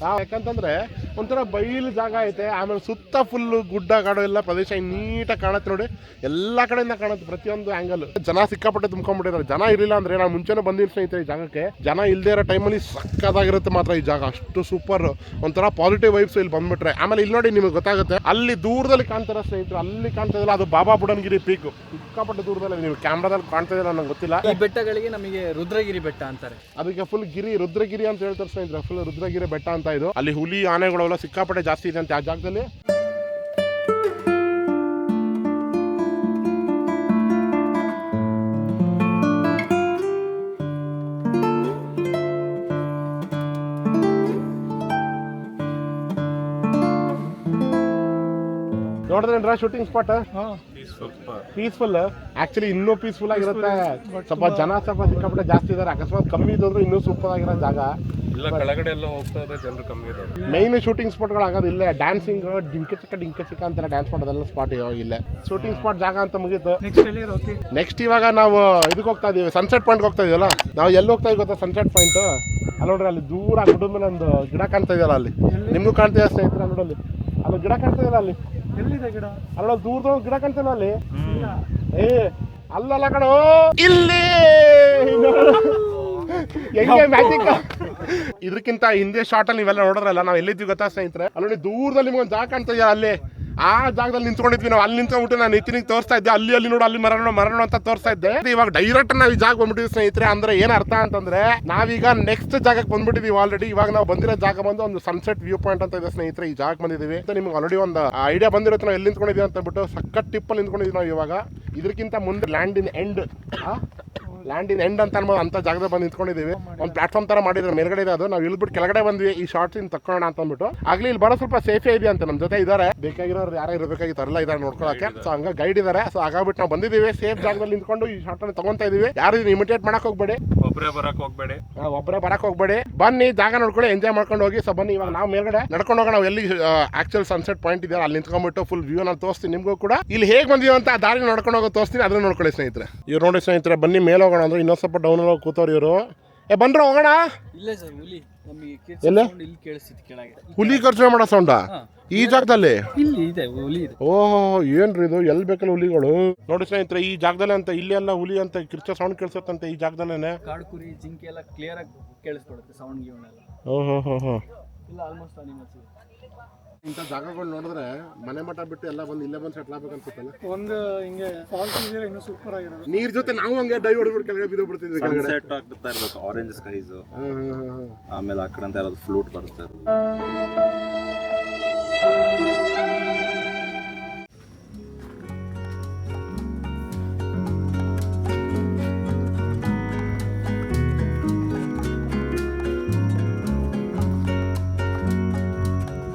Speaker 2: ಯಾಕಂತಂದ್ರೆ ಒಂಥರ ಬಯಲು ಜಾಗ ಐತೆ, ಆಮೇಲೆ ಸುತ್ತ ಫುಲ್ ಗುಡ್ಡ ಕಾಡು ಎಲ್ಲ ಪ್ರದೇಶ ನೀಟಾಗಿ ಕಾಣುತ್ತೆ. ನೋಡಿ ಎಲ್ಲ ಕಡೆಯಿಂದ ಕಾಣುತ್ತೆ, ಪ್ರತಿಯೊಂದು ಆಂಗಲ್. ಜನ ಸಿಕ್ಕಾಪಟ್ಟೆ ತುಂಬ್ಕೊಂಡ್ಬಿಟ್ಟಿದ್ದಾರೆ. ಜನ ಇರಲಿಲ್ಲ ಅಂದ್ರೆ ನಾವು ಮುಂಚೆನೇ ಬಂದಿರೋ ಸ್ನೇಹಿತರೆ ಈ ಜಾಗಕ್ಕೆ. ಜನ ಇಲ್ಲದೆ ಇರೋ ಟೈಮಲ್ಲಿ ಸಕ್ಕತ್ತಾಗಿರುತ್ತೆ ಮಾತ್ರ ಈ ಜಾಗ, ಅಷ್ಟು ಸೂಪರ್. ಒಂಥರ ಪಾಸಿಟಿವ್ ವೈಬ್ಸ್ ಇಲ್ಲಿ ಬಂದ್ಬಿಟ್ರೆ. ಆಮೇಲೆ ಇಲ್ಲಿ ನೋಡಿ ನಿಮಗೆ ಗೊತ್ತಾಗುತ್ತೆ, ಅಲ್ಲಿ ದೂರದಲ್ಲಿ ಕಾಣ್ತಾರೆ ಸ್ನೇಹಿತರು, ಅಲ್ಲಿ ಕಾಣ್ತಾ ಇದ್ದಿಲ್ಲ ಅದು ಬಾಬಾ ಬುಡನ್ಗಿರಿ ಪೀಕ್. ಸಿಕ್ಕಾಪಟ್ಟೆ ದೂರದಲ್ಲಿ, ನೀವು ಕ್ಯಾಮ್ರಾದಲ್ಲಿ ಕಾಣ್ತಾ ಇದ್ದಿಲ್ಲ ನನಗೆ ಗೊತ್ತಿಲ್ಲ.
Speaker 3: ಈ ಬೆಟ್ಟಗಳಿಗೆ ನಮಗೆ ರುದ್ರಗಿರಿ ಬೆಟ್ಟ ಅಂತಾರೆ.
Speaker 2: ಅದಕ್ಕೆ ಫುಲ್ ಗಿರಿ ರುದ್ರಗಿರಿ ಅಂತ ಹೇಳ್ತಾರೆ ಸ್ನೇಹಿತರೆ. ಫುಲ್ ರುದ್ರಗಿರಿ ಬೆಟ್ಟ ಅಂತ ಇದು. ಅಲ್ಲಿ ಹುಲಿ ಆನೆಗಳೆಲ್ಲ ಸಿಕ್ಕಾಪಟ್ಟೆ ಜಾಸ್ತಿ ಇದೆ ಅಂತ ಆ ಜಾಗದಲ್ಲಿ. ನೋಡಿದ್ರೇನ್ರ ಶೂಟಿಂಗ್ ಸ್ಪಾಟ್ ಪೀಸ್ಫುಲ್. ಆಕ್ಚುಲಿ ಇನ್ನೂ ಪೀಸ್ಫುಲ್ ಆಗಿರುತ್ತೆ. ಸ್ವಲ್ಪ ಜನ ಸ್ವಲ್ಪ ಸಿಕ್ಕಾಪಟ್ಟೆ ಜಾಸ್ತಿ ಇದಾರೆ. ಅಕಸ್ಮಾತ್ ಕಮ್ಮಿ ಇದ್ದೋದ್ರು ಇನ್ನೂ ಸೂಪರ್ ಆಗಿರೋ ಜಾಗ.
Speaker 5: ಇಲ್ಲ ಕೆಳಗಡೆ ಎಲ್ಲ ಹೋಗ್ತಾ ಇದ್ರೆ ಜನರು ಕಮ್ಮಿ ಇದ್ದಾರೆ.
Speaker 2: ಮೈನ್ ಶೂಟಿಂಗ್ ಸ್ಪಾಟ್ಗಳು ಆಗೋದು ಇಲ್ಲೇ. ಡ್ಯಾನ್ಸಿಂಗ್ ಡಿಂಕ ಚಿಕ್ಕ ಅಂತಾರೆ ಡ್ಯಾನ್ಸ್ ಮಾಡೋದೆಲ್ಲ ಸ್ಪಾಟ್ ಇವಾಗ ಇಲ್ಲೇ. ಶೂಟಿಂಗ್ ಸ್ಪಾಟ್ ಜಾಗ ಅಂತ ಮುಗೀತು. ನೆಕ್ಸ್ಟ್ ಇವಾಗ ನಾವು ಇದಕ್ಕೆ ಹೋಗ್ತಾ ಇದೀವಿ, ಸನ್ಸೆಟ್ ಪಾಯಿಂಟ್ ಹೋಗ್ತಾ ಇದೀವಲ್ಲ. ನಾವು ಎಲ್ಲಿ ಹೋಗ್ತಾ ಇದೀವಿ ಗೊತ್ತಾ? Sunset point. ಅಲ್ಲಿ ನೋಡ್ರಿ, ಅಲ್ಲಿ ದೂರ ಗುಡ್ಡದ ಮೇಲೆ ಒಂದು ಗಿಡ ಕಾಣ್ತಾ ಇದೆಯಲ್ಲ, ಅಲ್ಲಿ ನಿಮ್ಗೂ ಕಾಣ್ತಿದೆ ಸ್ನೇಹಿತರೆ. ನೋಡಲ್ಲಿ ಅಲ್ಲಿ ಗಿಡ ಕಾಣ್ತಾ ಇದೆಯಲ್ಲ, ಅಲ್ಲಿ
Speaker 1: ಎಲ್ಲಿದೆ ಗಿಡ?
Speaker 2: ಅಲ್ಲ ದೂರದೊಳಗೆ ಗಿಡ ಕಾಣ್ತಿಲ್ಲ ಅಲ್ಲಿ. ಏ ಅಲ್ಲಲ್ಲ ಕಣೋ, ಇಲ್ಲಿ ಹೆಂಗೆ ಮ್ಯಾಜಿಕ್. ಇದಕ್ಕಿಂತ ಹಿಂದೆ ಶಾರ್ಟ್ ಅಲ್ಲಿ ನೀವೆಲ್ಲ ನೋಡಿದ್ರಲ್ಲ, ನಾವು ಎಲ್ಲಿದ್ವಿ ಗೊತ್ತಾ ಸ್ನೇಹಿತರೆ? ಅಲ್ಲಿ ದೂರದಲ್ಲಿ ನಿಮ್ಗೊಂದು ಜಾಗ ಕಾಣ್ತಾ ಇದೆಯಲ್ಲ, ಅಲ್ಲಿ ಆ ಜಾಗದಲ್ಲಿ ನಿಂತ್ಕೊಂಡಿದ್ವಿ ನಾವು. ಅಲ್ಲಿ ನಿಂತ್ಕೊಂಡ್ಬಿಟ್ಟು ನಾನು ನಿತಿನಿಗೆ ತೋರಿಸ್ತಾ ಇದ್ದೆ, ಅಲ್ಲಿ ನೋಡು, ಅಲ್ಲಿ ಮರಣ ಅಂತ ತೋರಿಸ್ತಾ ಇದ್ದೆ. ಇವಾಗ ಡೈರೆಕ್ಟ್ ನಾವು ಈ ಜಾಗ ಬಂದ್ಬಿಟ್ಟಿದ್ವಿ ಸ್ನೇಹಿತರೆ. ಅಂದ್ರೆ ಏನ್ ಅರ್ಥ ಅಂತಂದ್ರೆ, ನಾವೀಗ ನೆಕ್ಸ್ಟ್ ಜಾಗಕ್ಕೆ ಬಂದ್ಬಿಟ್ಟಿದೀವಿ ಆಲ್ರೆಡಿ. ಇವಾಗ ನಾವು ಬಂದಿರೋ ಜಾಗ ಬಂದು ಒಂದು ಸನ್ಸೆಟ್ ವ್ಯೂ ಪಾಯಿಂಟ್ ಅಂತ ಇದೆ ಸ್ನೇಹಿತರೆ. ಈ ಜಾಗಕ್ಕೆ ಬಂದಿದ್ದೀವಿ ಅಂತ ನಿಮ್ಗೆ ಆಲ್ರೆಡಿ ಒಂದು ಐಡಿಯಾ ಬಂದಿರುತ್ತೆ ನಾವು ಎಲ್ಲಿ ನಿಂತ್ಕೊಂಡಿದ್ದೀವಿ ಅಂತ ಬಿಟ್ಟು. ಸಕ್ಕತ್ ಟಿಪ್ಪಲ್ಲಿ ನಿಂತ್ಕೊಂಡಿದ್ದೀವಿ ನಾವು ಇವಾಗ. ಇದಕ್ಕಿಂತ ಮುಂದೆ ಲ್ಯಾಂಡ್ ಇನ್ ಎಂಡ್ ಅಂತ ಅನ್ಬೋದು, ಅಂತ ಜಾಗದಲ್ಲಿ ಬಂದು ನಿಂತ್ಕೊಂಡಿದ್ದೀವಿ. ಒಂದು ಪ್ಲಾಟ್ಫಾರ್ಮ್ ತರ ಮಾಡಿದ್ರೆ ಮೇಲ್ಗಡೆ ಇದೆ ಅದು. ನಾವು ಇಳ್ಬಿಟ್ಟು ಕೆಳಗಡೆ ಬಂದ್ವಿ ಈ ಶಾರ್ಟ್ಸ್ ಇನ್ ತಕ್ಕೊಳ್ಳೋಣ ಅಂತ ಅಂದ್ಬಿಟ್ಟು. ಆಗ್ಲಿ ಇಲ್ಲಿ ಬರೋ ಸ್ವಲ್ಪ ಸೇಫೇ ಇದೆ ಅಂತ ನಮ್ಮ ಜೊತೆ ಇದ್ದಾರೆ, ಬೇಕಾಗಿರೋರು ಯಾರು ಇರಬೇಕಾಗಿತ್ತು ಎಲ್ಲ ಇದ್ದಾರೆ ನೋಡ್ಕೊಳಕ್ಕೆ. ಸೊ ಹಂಗ ಗೈಡ್ ಇದಾರೆ. ಸೊ ಹಾಗಾಗ್ಬಿಟ್ಟು ನಾವು ಬಂದಿದ್ದೀವಿ, ಸೇಫ್ ಜಾಗದಲ್ಲಿ ನಿಂತ್ಕೊಂಡು ಈ ಶಾರ್ಟ್ ಅನ್ನು ತಗೊಂತಾ ಇದೀವಿ. ಯಾರು ಇಮಿಟೇಟ್ ಮಾಡಕ್ ಹೋಗ್ಬೇಡಿ, ಒಬ್ಬರೇ ಬರಕ್ ಹೋಗ್ಬೇಡಿ. ಬನ್ನಿ ಜಾಗ ನೋಡ್ಕೊಳ್ಳಿ, ಎಂಜಾಯ್ ಮಾಡ್ಕೊಂಡು ಹೋಗಿ. ಸೊ ಬನ್ನಿ ಇವಾಗ ನಾವು ಮೇಲ್ಗಡೆ ನಡ್ಕೊಂಡು ಹೋಗೋಣ. ನಾವು ಎಲ್ಲಿ ಆಕ್ಚುಲ್ ಸನ್ಸೆಟ್ ಪಾಯಿಂಟ್ ಇದೆ ಅಲ್ಲಿ ನಿಂತ್ಕೊಂಡ್ಬಿಟ್ಟು ಫುಲ್ ವ್ಯೂ ನಾನು ತೋರಿಸ್ತೀನಿ ನಿಮ್ಗೂ ಕೂಡ. ಇಲ್ಲಿ ಹೇಗೆ ಬಂದಿದ್ದೀವಿ ಅಂತ ದಾರಿ ನೋಡ್ಕೊಂಡು ಹೋಗೋ ತೋರಿಸ್ತೀನಿ, ಅದನ್ನ ನೋಡ್ಕೊಳ್ಳಿ ಸ್ನೇಹಿತರೆ. ಇವ್ರು ನೋಡಿ ಸ್ನೇಹಿತರೆ, ಬನ್ನಿ ಮೇಲೆ ಹೋಗೋಣ ಅಂದ್ರೆ ಇನ್ನೊಂದು ಸ್ವಲ್ಪ ಡೌನ್ ಹೋಗಿ ಕೂತವ್ರು ಇವರು. ಬಂದ್ರ ಹೋಗೋಣ.
Speaker 3: ಇಲ್ಲ ಸರ್, ಹುಲಿ ನಮಗೆ
Speaker 2: ಎಲ್ಲ
Speaker 3: ಇಲ್ಲಿ ಕೇಳಿಸ್ತಿತ್ತು ಕೆಳಗೆ.
Speaker 2: ಹುಲಿ ಖರ್ಚು ಮಾಡೋ ಸೌಂಡ ಈ ಜಾಗದಲ್ಲಿ
Speaker 3: ಇಲ್ಲಿ ಇದೆ, ಹುಲಿ ಇದೆ.
Speaker 2: ಓಹೋ, ಏನ್ರಿ ಇದು? ಎಲ್ಲಿ ಬೇಕಲ್ಲ ಹುಲಿಗಳು? ನೋಡಿ ಸ್ನೇಹಿತರೆ, ಈ ಜಾಗದಲ್ಲಿ ಅಂತ ಇಲ್ಲಿ ಎಲ್ಲ ಹುಲಿ ಅಂತ ಕಿರ್ಚ ಸೌಂಡ್ ಕೇಳಿಸುತ್ತಂತೆ ಈ ಜಾಗದಲ್ಲೇನೆ.
Speaker 3: ಕಾಡು ಕುರಿ, ಜಿಂಕೆ ಎಲ್ಲ ಕ್ಲಿಯರ್ ಆಗಿ ಕೇಳಿಸ್ಕೊಡುತ್ತೆ ಸೌಂಡ್ ಗೀವನ್ನೆಲ್ಲ.
Speaker 2: ಓಹೋ,
Speaker 3: ಇಲ್ಲ ಆಲ್ಮೋಸ್ಟ್ ಅನಿಮಲ್ಸ್ ಇದೆ.
Speaker 2: ಇಂಥ ಜಾಗಗಳು ನೋಡಿದ್ರೆ ಮನೆ ಮಠ ಬಿಟ್ಟು ಎಲ್ಲ ಬಂದು ಇಲ್ಲೇ ಬಂದು ಸೆಟ್ಲ್ ಆಗ್ಬೇಕನ್ಸುತ್ತಲ್ಲ.
Speaker 1: ಒಂದು ಹಿಂಗೆ ಫಾಲ್ಸ್ ಇದೆಯಲ್ಲ, ಇನ್ನೂ ಸೂಪರ್ ಆಗಿರೋದು.
Speaker 2: ನೀರ್ ಜೊತೆ ನಾವು ಹಂಗೆ ಡೈ ಹೊಡ್ಬಿಟ್ಟು ಕೆಳಗಡೆ ಬಿದ್ದು ಬಿಡ್ತಿದ್ವಿ.
Speaker 5: ಸನ್ಸೆಟ್ ಆಗ್ತಾ ಇರ್ಬೇಕು, ಆರೆಂಜ್ ಸ್ಕೈಸ್. ಆಮೇಲೆ ಆ ಕಡೆ ಅಂತ ಯಾರಾದ್ರು ಫ್ಲೂಟ್ ಬರುತ್ತೆ.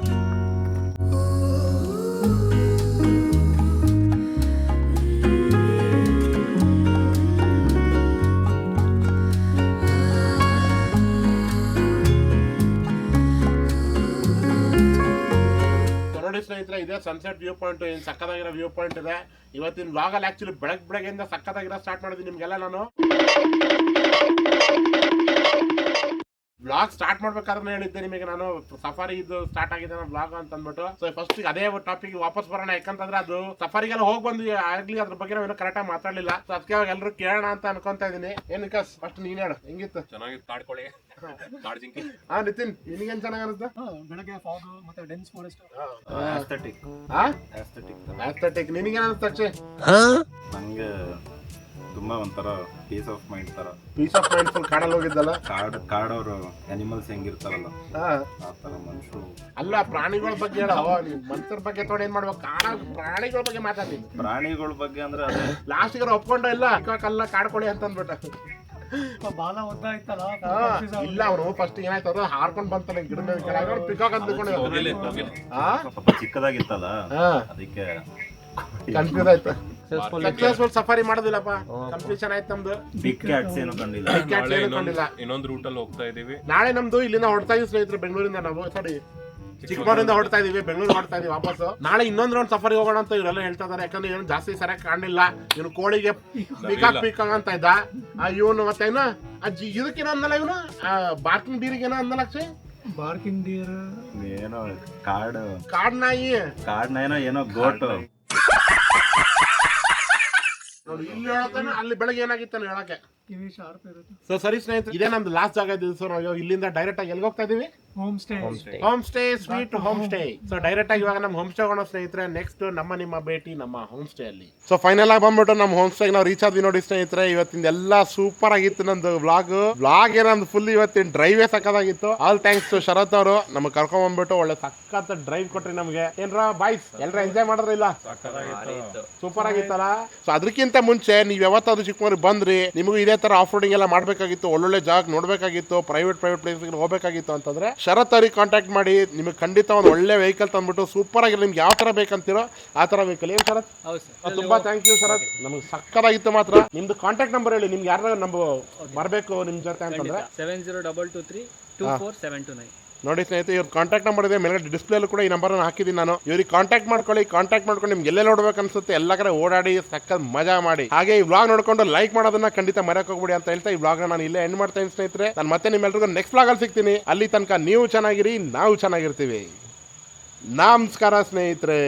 Speaker 2: ಸ್ನೇಹಿತರೆ, ಇದೆ ಸನ್ಸೆಟ್ ವ್ಯೂ ಪಾಯಿಂಟ್. ಏನು ಸಕ್ಕತ್ತಾಗಿರೋ ವ್ಯೂ ಪಾಯಿಂಟ್ ಇದೆ. ಇವತ್ತಿನ ವ್ಲಾಗಲ್ಲಿ ಆಕ್ಚುಲಿ ಬೆಳಗ್ಗೆಯಿಂದ ಸಕ್ಕತ್ತಾಗಿರೋ ಸ್ಟಾರ್ಟ್ ಮಾಡಿದ್ದೀನಿ ನಿಮ್ಗೆಲ್ಲ. ನಾನು ವ್ಲಾಗ್ ಸ್ಟಾರ್ಟ್ ಮಾಡ್ಬೇಕಾದ್ರೆ ಹೇಳಿದ್ದೆ ನಿಮಗೆ, ನಾನು ಸಫಾರಿ ಇದು ಸ್ಟಾರ್ಟ್ ಆಗಿದೆ ನನ್ನ ವ್ಲಾಗ್ ಅಂತ ಅಂದ್ಬಿಟ್ಟು. ಸೊ ಫಸ್ಟ್ ಅದೇ ಟಾಪಿಕ್ ವಾಪಸ್ ಬರೋಣ. ಯಾಕಂತಂದ್ರೆ ಅದು ಸಫಾರಿಗೆಲ್ಲ ಹೋಗಿ ಬಂದ್ವಿ ಆಗ್ಲಿ, ಅದ್ರ ಬಗ್ಗೆ ನಾವೇನೋ ಕರೆಕ್ಟಾಗಿ ಮಾತಾಡಲಿಲ್ಲ. ಸೊ ಅದಕ್ಕೆ ಅವಾಗ ಎಲ್ಲರೂ ಕೇಳೋಣ ಅಂತ ಅನ್ಕೊಂತ ಇದೀನಿ. ಏನ್ ವಿಕಾಸ್, ಫಸ್ಟ್ ನೀನ್ ಹೇಳು, ಹೆಂಗಿತ್ತು?
Speaker 5: ಚೆನ್ನಾಗಿತ್ತು. ಕಾಡ್ಕೊಳ್ಳಿ, ಕಾಡ್ಜಿಂಕಿ.
Speaker 2: ನಿತಿನ್, ನಿನಗೇನ್ ಚೆನ್ನಾಗಿ ಅನಿಸ್ತು?
Speaker 1: ಬೆಳಗ್ಗೆ ಫಾಗ್ ಮತ್ತೆ ಡೆನ್ಸ್ ಫಾರೆಸ್ಟ್.
Speaker 2: ಆಸ್ಥೆಟಿಕ್ ನಿನಗೇನ್ ಅನಿಸ್ತು ಅಕ್ಷಯ್?
Speaker 5: ನಂಗೆ ತುಂಬಾ ಒಂಥರ ಪೀಸ್ ಆಫ್ ಮೈಂಡ್ ತರ.
Speaker 2: ಪೀಸ್ ಆಫ್ ಮೈಂಡ್ ಫುಲ್ ಕಾಡಲ್ಲಿ ಹೋಗಿದ್ದಲ್ಲ.
Speaker 5: ಕಾಡವರು ಅನಿಮಲ್ಸ್ ಹೆಂಗಿರ್ತಾರಲ್ಲ ಆ ತರ ಮನುಷ್ಯರು.
Speaker 2: ಅಲ್ಲ, ಪ್ರಾಣಿಗಳ ಬಗ್ಗೆ ಹೇಳ. ಮನುಷ್ಯರ ಬಗ್ಗೆ ತೊಗೊಂಡು ಏನ್ ಮಾಡ್ಬೇಕು? ಪ್ರಾಣಿಗಳ ಬಗ್ಗೆ ಮಾತಾಡ್ತೀನಿ.
Speaker 5: ಪ್ರಾಣಿಗಳ ಬಗ್ಗೆ ಅಂದ್ರೆ ಅದೇ
Speaker 2: ಲಾಸ್ಟ್ ಗೆ ಒಪ್ಕೊಂಡ ಇಲ್ಲ, ಕಲ್ಲ ಕಾಡ್ಕೊಳ್ಳಿ ಅಂತ ಅಂದ್ಬಿಟ್ಟ.
Speaker 1: ಬಾಲ ಉದ್ದ ಇತ್ತಲ್ಲ,
Speaker 2: ಇಲ್ಲ ಅವನು ಫಸ್ಟ್ ಏನಾಯ್ತು ಅದು ಹಾರ್ಕೊಂಡ್ ಬಂತಾನೆ ಗಿಡ ಮೇಲೆ ಕೆಳಗೆ, ಪಿಕಾಕ್ ಅಂತ
Speaker 5: ಸ್ವಲ್ಪ ಚಿಕ್ಕದಾಗಿತ್ತಲ್ಲ, ಅದಕ್ಕೆ
Speaker 2: ಕನ್ಫ್ಯೂಸ್ ಆಯ್ತು. ಸಕ್ಸಸ್ಫುಲ್ ಸಫಾರಿ ಮಾಡೋದಿಲ್ಲಪ್ಪ, ಕಂಪ್ಲೀಷನ್ ಆಯ್ತು ನಮ್ದು.
Speaker 5: ಬಿಗ್ ಕ್ಯಾಟ್ಸ್ ಏನು ಕಂಡಿಲ್ಲ. ಇನ್ನೊಂದು ರೂಟ್ ಅಲ್ಲಿ ಹೋಗ್ತಾ ಇದೀವಿ.
Speaker 2: ನಾಳೆ ನಮ್ದು ಇಲ್ಲಿಂದ ಹೊರಡ್ತಾ ಇದೀವಿ ಸ್ನೇಹಿತರೆ, ಬೆಂಗಳೂರಿಂದ. ನಾವು ಸಾರಿ ಚಿಕ್ಕಮಗಳೂರಿಂದ ಹೊರಡ್ತಾ ಇದೀವಿ, ಬೆಂಗಳೂರು ಹೊರಡ್ತಾ ಇದೀವಿ ವಾಪಸ್. ನಾಳೆ ಇನ್ನೊಂದ್ ರೌಂಡ್ ಸಫಾರಿ ಹೋಗೋಣ ಅಂತ ಇವರೆಲ್ಲ ಹೇಳ್ತಾ ಇದಾರೆ. ಯಾಕಂದ್ರೆ ಏನು ಜಾಸ್ತಿ ಸರಿಯಾಗಿ ಕಾಣಲಿಲ್ಲ. ಇವನು ಕೋಳಿಗೆ ಪೀಕಾಕ್ ಅಂತ ಇದ್ದ. ಇವನು ಮತ್ತೆ ಏನು ಇದಕ್ಕೇನೋ ಅಂದಲ್ಲ, ಇವನು ಬಾರ್ಕಿಂಗ್ ಡೀರಿಗೆ ಏನೋ ಅಂದಲ್ಲ ಅಕ್ಷಯ್.
Speaker 1: ಬಾರ್ಕಿಂಗ್ ಡೀರ್
Speaker 5: ಏನೋ ಕಾಡ್
Speaker 2: ನಾಯಿ
Speaker 5: ಏನೋ ಗೋಟು
Speaker 2: ನೋಡಿ. ಇಲ್ಲಿ ಹೇಳತ್ತಾನೆ, ಅಲ್ಲಿ ಬೆಳಗ್ಗೆ ಏನಾಗಿತ್ತಾನೆ ಹೇಳಕ್ಕೆ.
Speaker 1: ಕಿವಿ ಶಾರ್ಪ್ ಇರುತ್ತೆ.
Speaker 2: ಸೊ ಸರಿ ಸ್ನೇಹಿತರೆ, ಇದೇ ನಮ್ದು ಲಾಸ್ಟ್ ಜಾಗ ಇದ್ದು. ಸೊ ನಾವು ಇಲ್ಲಿಂದ ಡೈರೆಕ್ಟ್ ಆಗಿ ಎಲ್ಲಿ ಹೋಗ್ತಾ ಇದೀವಿ? Home stay, sweet home stay. So direct ಆಗಿ ಇವಾಗ ನಮ್ಮ ಹೋಮ್ ಸ್ಟೇ ಹೋಗೋಣ ಸ್ನೇಹಿತರೆ. ನೆಕ್ಸ್ಟ್ ನಿಮ್ಮ ಭೇಟಿ ನಮ್ಮ ಹೋಮ್ ಸ್ಟೇ ಅಲ್ಲಿ. ಸೊ ಫೈನಲ್ ಆಗಿ ಬಂದ್ಬಿಟ್ಟು ನಮ್ಮ ಹೋಮ್ ಸ್ಟೇ ನಾವು ರೀಚ್ ಆದ್ವಿ ನೋಡಿ ಸ್ನೇಹಿತರೆ. ಇವತ್ತಿಂದ ಎಲ್ಲ ಸೂಪರ್ ಆಗಿತ್ತು ನಂದು ವ್ಲಾಗ್ ಏನಂದ್ ಫುಲ್ ಇವತ್ತಿನ ಡ್ರೈವೇ ಸಕ್ಕದಾಗಿತ್ತು. ಆಲ್ ಥ್ಯಾಂಕ್ಸ್ ಟು ಶರತ್ ಅವರು ನಮಗೆ ಕರ್ಕೊಂಡ್ ಬಂದ್ಬಿಟ್ಟು ಒಳ್ಳೆ ಸಕ್ಕತ್ ಡ್ರೈವ್ ಕೊಟ್ರಿ ನಮ್ಗೆ. ಏನ್ರ ಬಾಯ್ಸ್ ಎಲ್ರ ಎಂಜಾಯ್ ಮಾಡಿದ್ರ ಇಲ್ಲ? ಸೂಪರ್ ಆಗಿತ್ತಲ್ಲ. ಸೊ ಅದಕ್ಕಿಂತ ಮುಂಚೆ ನೀವ್ ಯಾವತ್ತಾದ್ರೂ ಚಿಕ್ಕಮಗಳೂರಿಗೆ ಬಂದ್ರಿ, ನಿಮಗೂ ಇದೇ ತರ ಆಫ್ ರೋಡಿಂಗ್ ಎಲ್ಲ ಮಾಡ್ಬೇಕಾಗಿತ್ತು, ಒಳ್ಳೊಳ್ಳೆ ಜಾಗ ನೋಡ್ಬೇಕಾಗಿತ್ತು, ಪ್ರೈವೇಟ್ ಪ್ಲೇಸ್ ಹೋಗ್ಬೇಕಾಗಿತ್ತು ಅಂತಂದ್ರೆ ಶರತ್ ಅವ್ರಿಗೆ ಕಾಂಟ್ಯಾಕ್ಟ್ ಮಾಡಿ. ನಿಮಗೆ ಖಂಡಿತ ಒಂದು ಒಳ್ಳೆ ವೆಹಿಕಲ್ ತಂದ್ಬಿಟ್ಟು ಸೂಪರ್ ಆಗಿ ನಿಮ್ಗೆ ಯಾವ ತರ ಬೇಕಂತೀರೋ ಆ ತರ ವೆಹಿಕಲ್. ಏನ್ ಶರತ್? ತುಂಬಾ ಥ್ಯಾಂಕ್ ಯು ಶರತ್, ನಮ್ಗೆ ಸಕ್ಕದಾಗಿತ್ತು. ಮಾತ್ರ ನಿಮ್ದು ಕಾಂಟ್ಯಾಕ್ಟ್ ನಂಬರ್ ಹೇಳಿ, ನಿಮ್ಗೆ ಯಾರು ನಂಬರ್ ಬರಬೇಕು ನಿಮ್ ಜೊತೆ ಅಂತಂದ್ರೆ
Speaker 3: 7022324729.
Speaker 2: ನೋಡಿ ಸ್ನೇಹಿತರೆ, ಇವ್ರ ಕಾಂಟ್ಯಾಕ್ಟ್ ನಂಬರ್ ಇದೆ ಮೇಲ್ಗಡೆ ಡಿಸ್ಪ್ಲೇ ಕೂಡ ಈ ನಂಬರ್ ಹಾಕಿದ್ದೀನಿ ನಾನು. ಇವ್ರಿಗೆ ಕಾಂಟ್ಯಾಕ್ಟ್ ಮಾಡ್ಕೊಂಡು ನಿಮ್ಗೆ ಎಲ್ಲೇ ನೋಡ್ಬೇಕು ಅನ್ಸುತ್ತೆ ಎಲ್ಲ ಕಡೆ ಓಡಾಡಿ ಸಕ್ಕತ್ ಮಜಾ ಮಾಡಿ. ಹಾಗೆ ಈ ವ್ಲಾಗ್ ನೋಡ್ಕೊಂಡು ಲೈಕ್ ಮಾಡೋದನ್ನ ಖಂಡಿತ ಮರೆಯಕ್ಕೆ ಹೋಗ್ಬಿಡಿ ಅಂತ ಹೇಳ್ತಾ ಈ ವ್ಲಾಗ್ ನಾನು ಇಲ್ಲೇ ಎಂಡ್ ಮಾಡ್ತಾ ಇದ್ದೀನಿ ಸ್ನೇಹಿತರೆ. ನಾನು ಮತ್ತೆ ನಿಮ್ಮೆಲ್ರಿಗೂ ನೆಕ್ಸ್ಟ್ ವ್ಲಾಗ್ ಅಲ್ಲಿ ಸಿಗ್ತೀನಿ. ಅಲ್ಲಿ ತನಕ ನೀವು ಚೆನ್ನಾಗಿರಿ, ನಾವು ಚೆನ್ನಾಗಿರ್ತೀವಿ. ನಮಸ್ಕಾರ ಸ್ನೇಹಿತರೆ.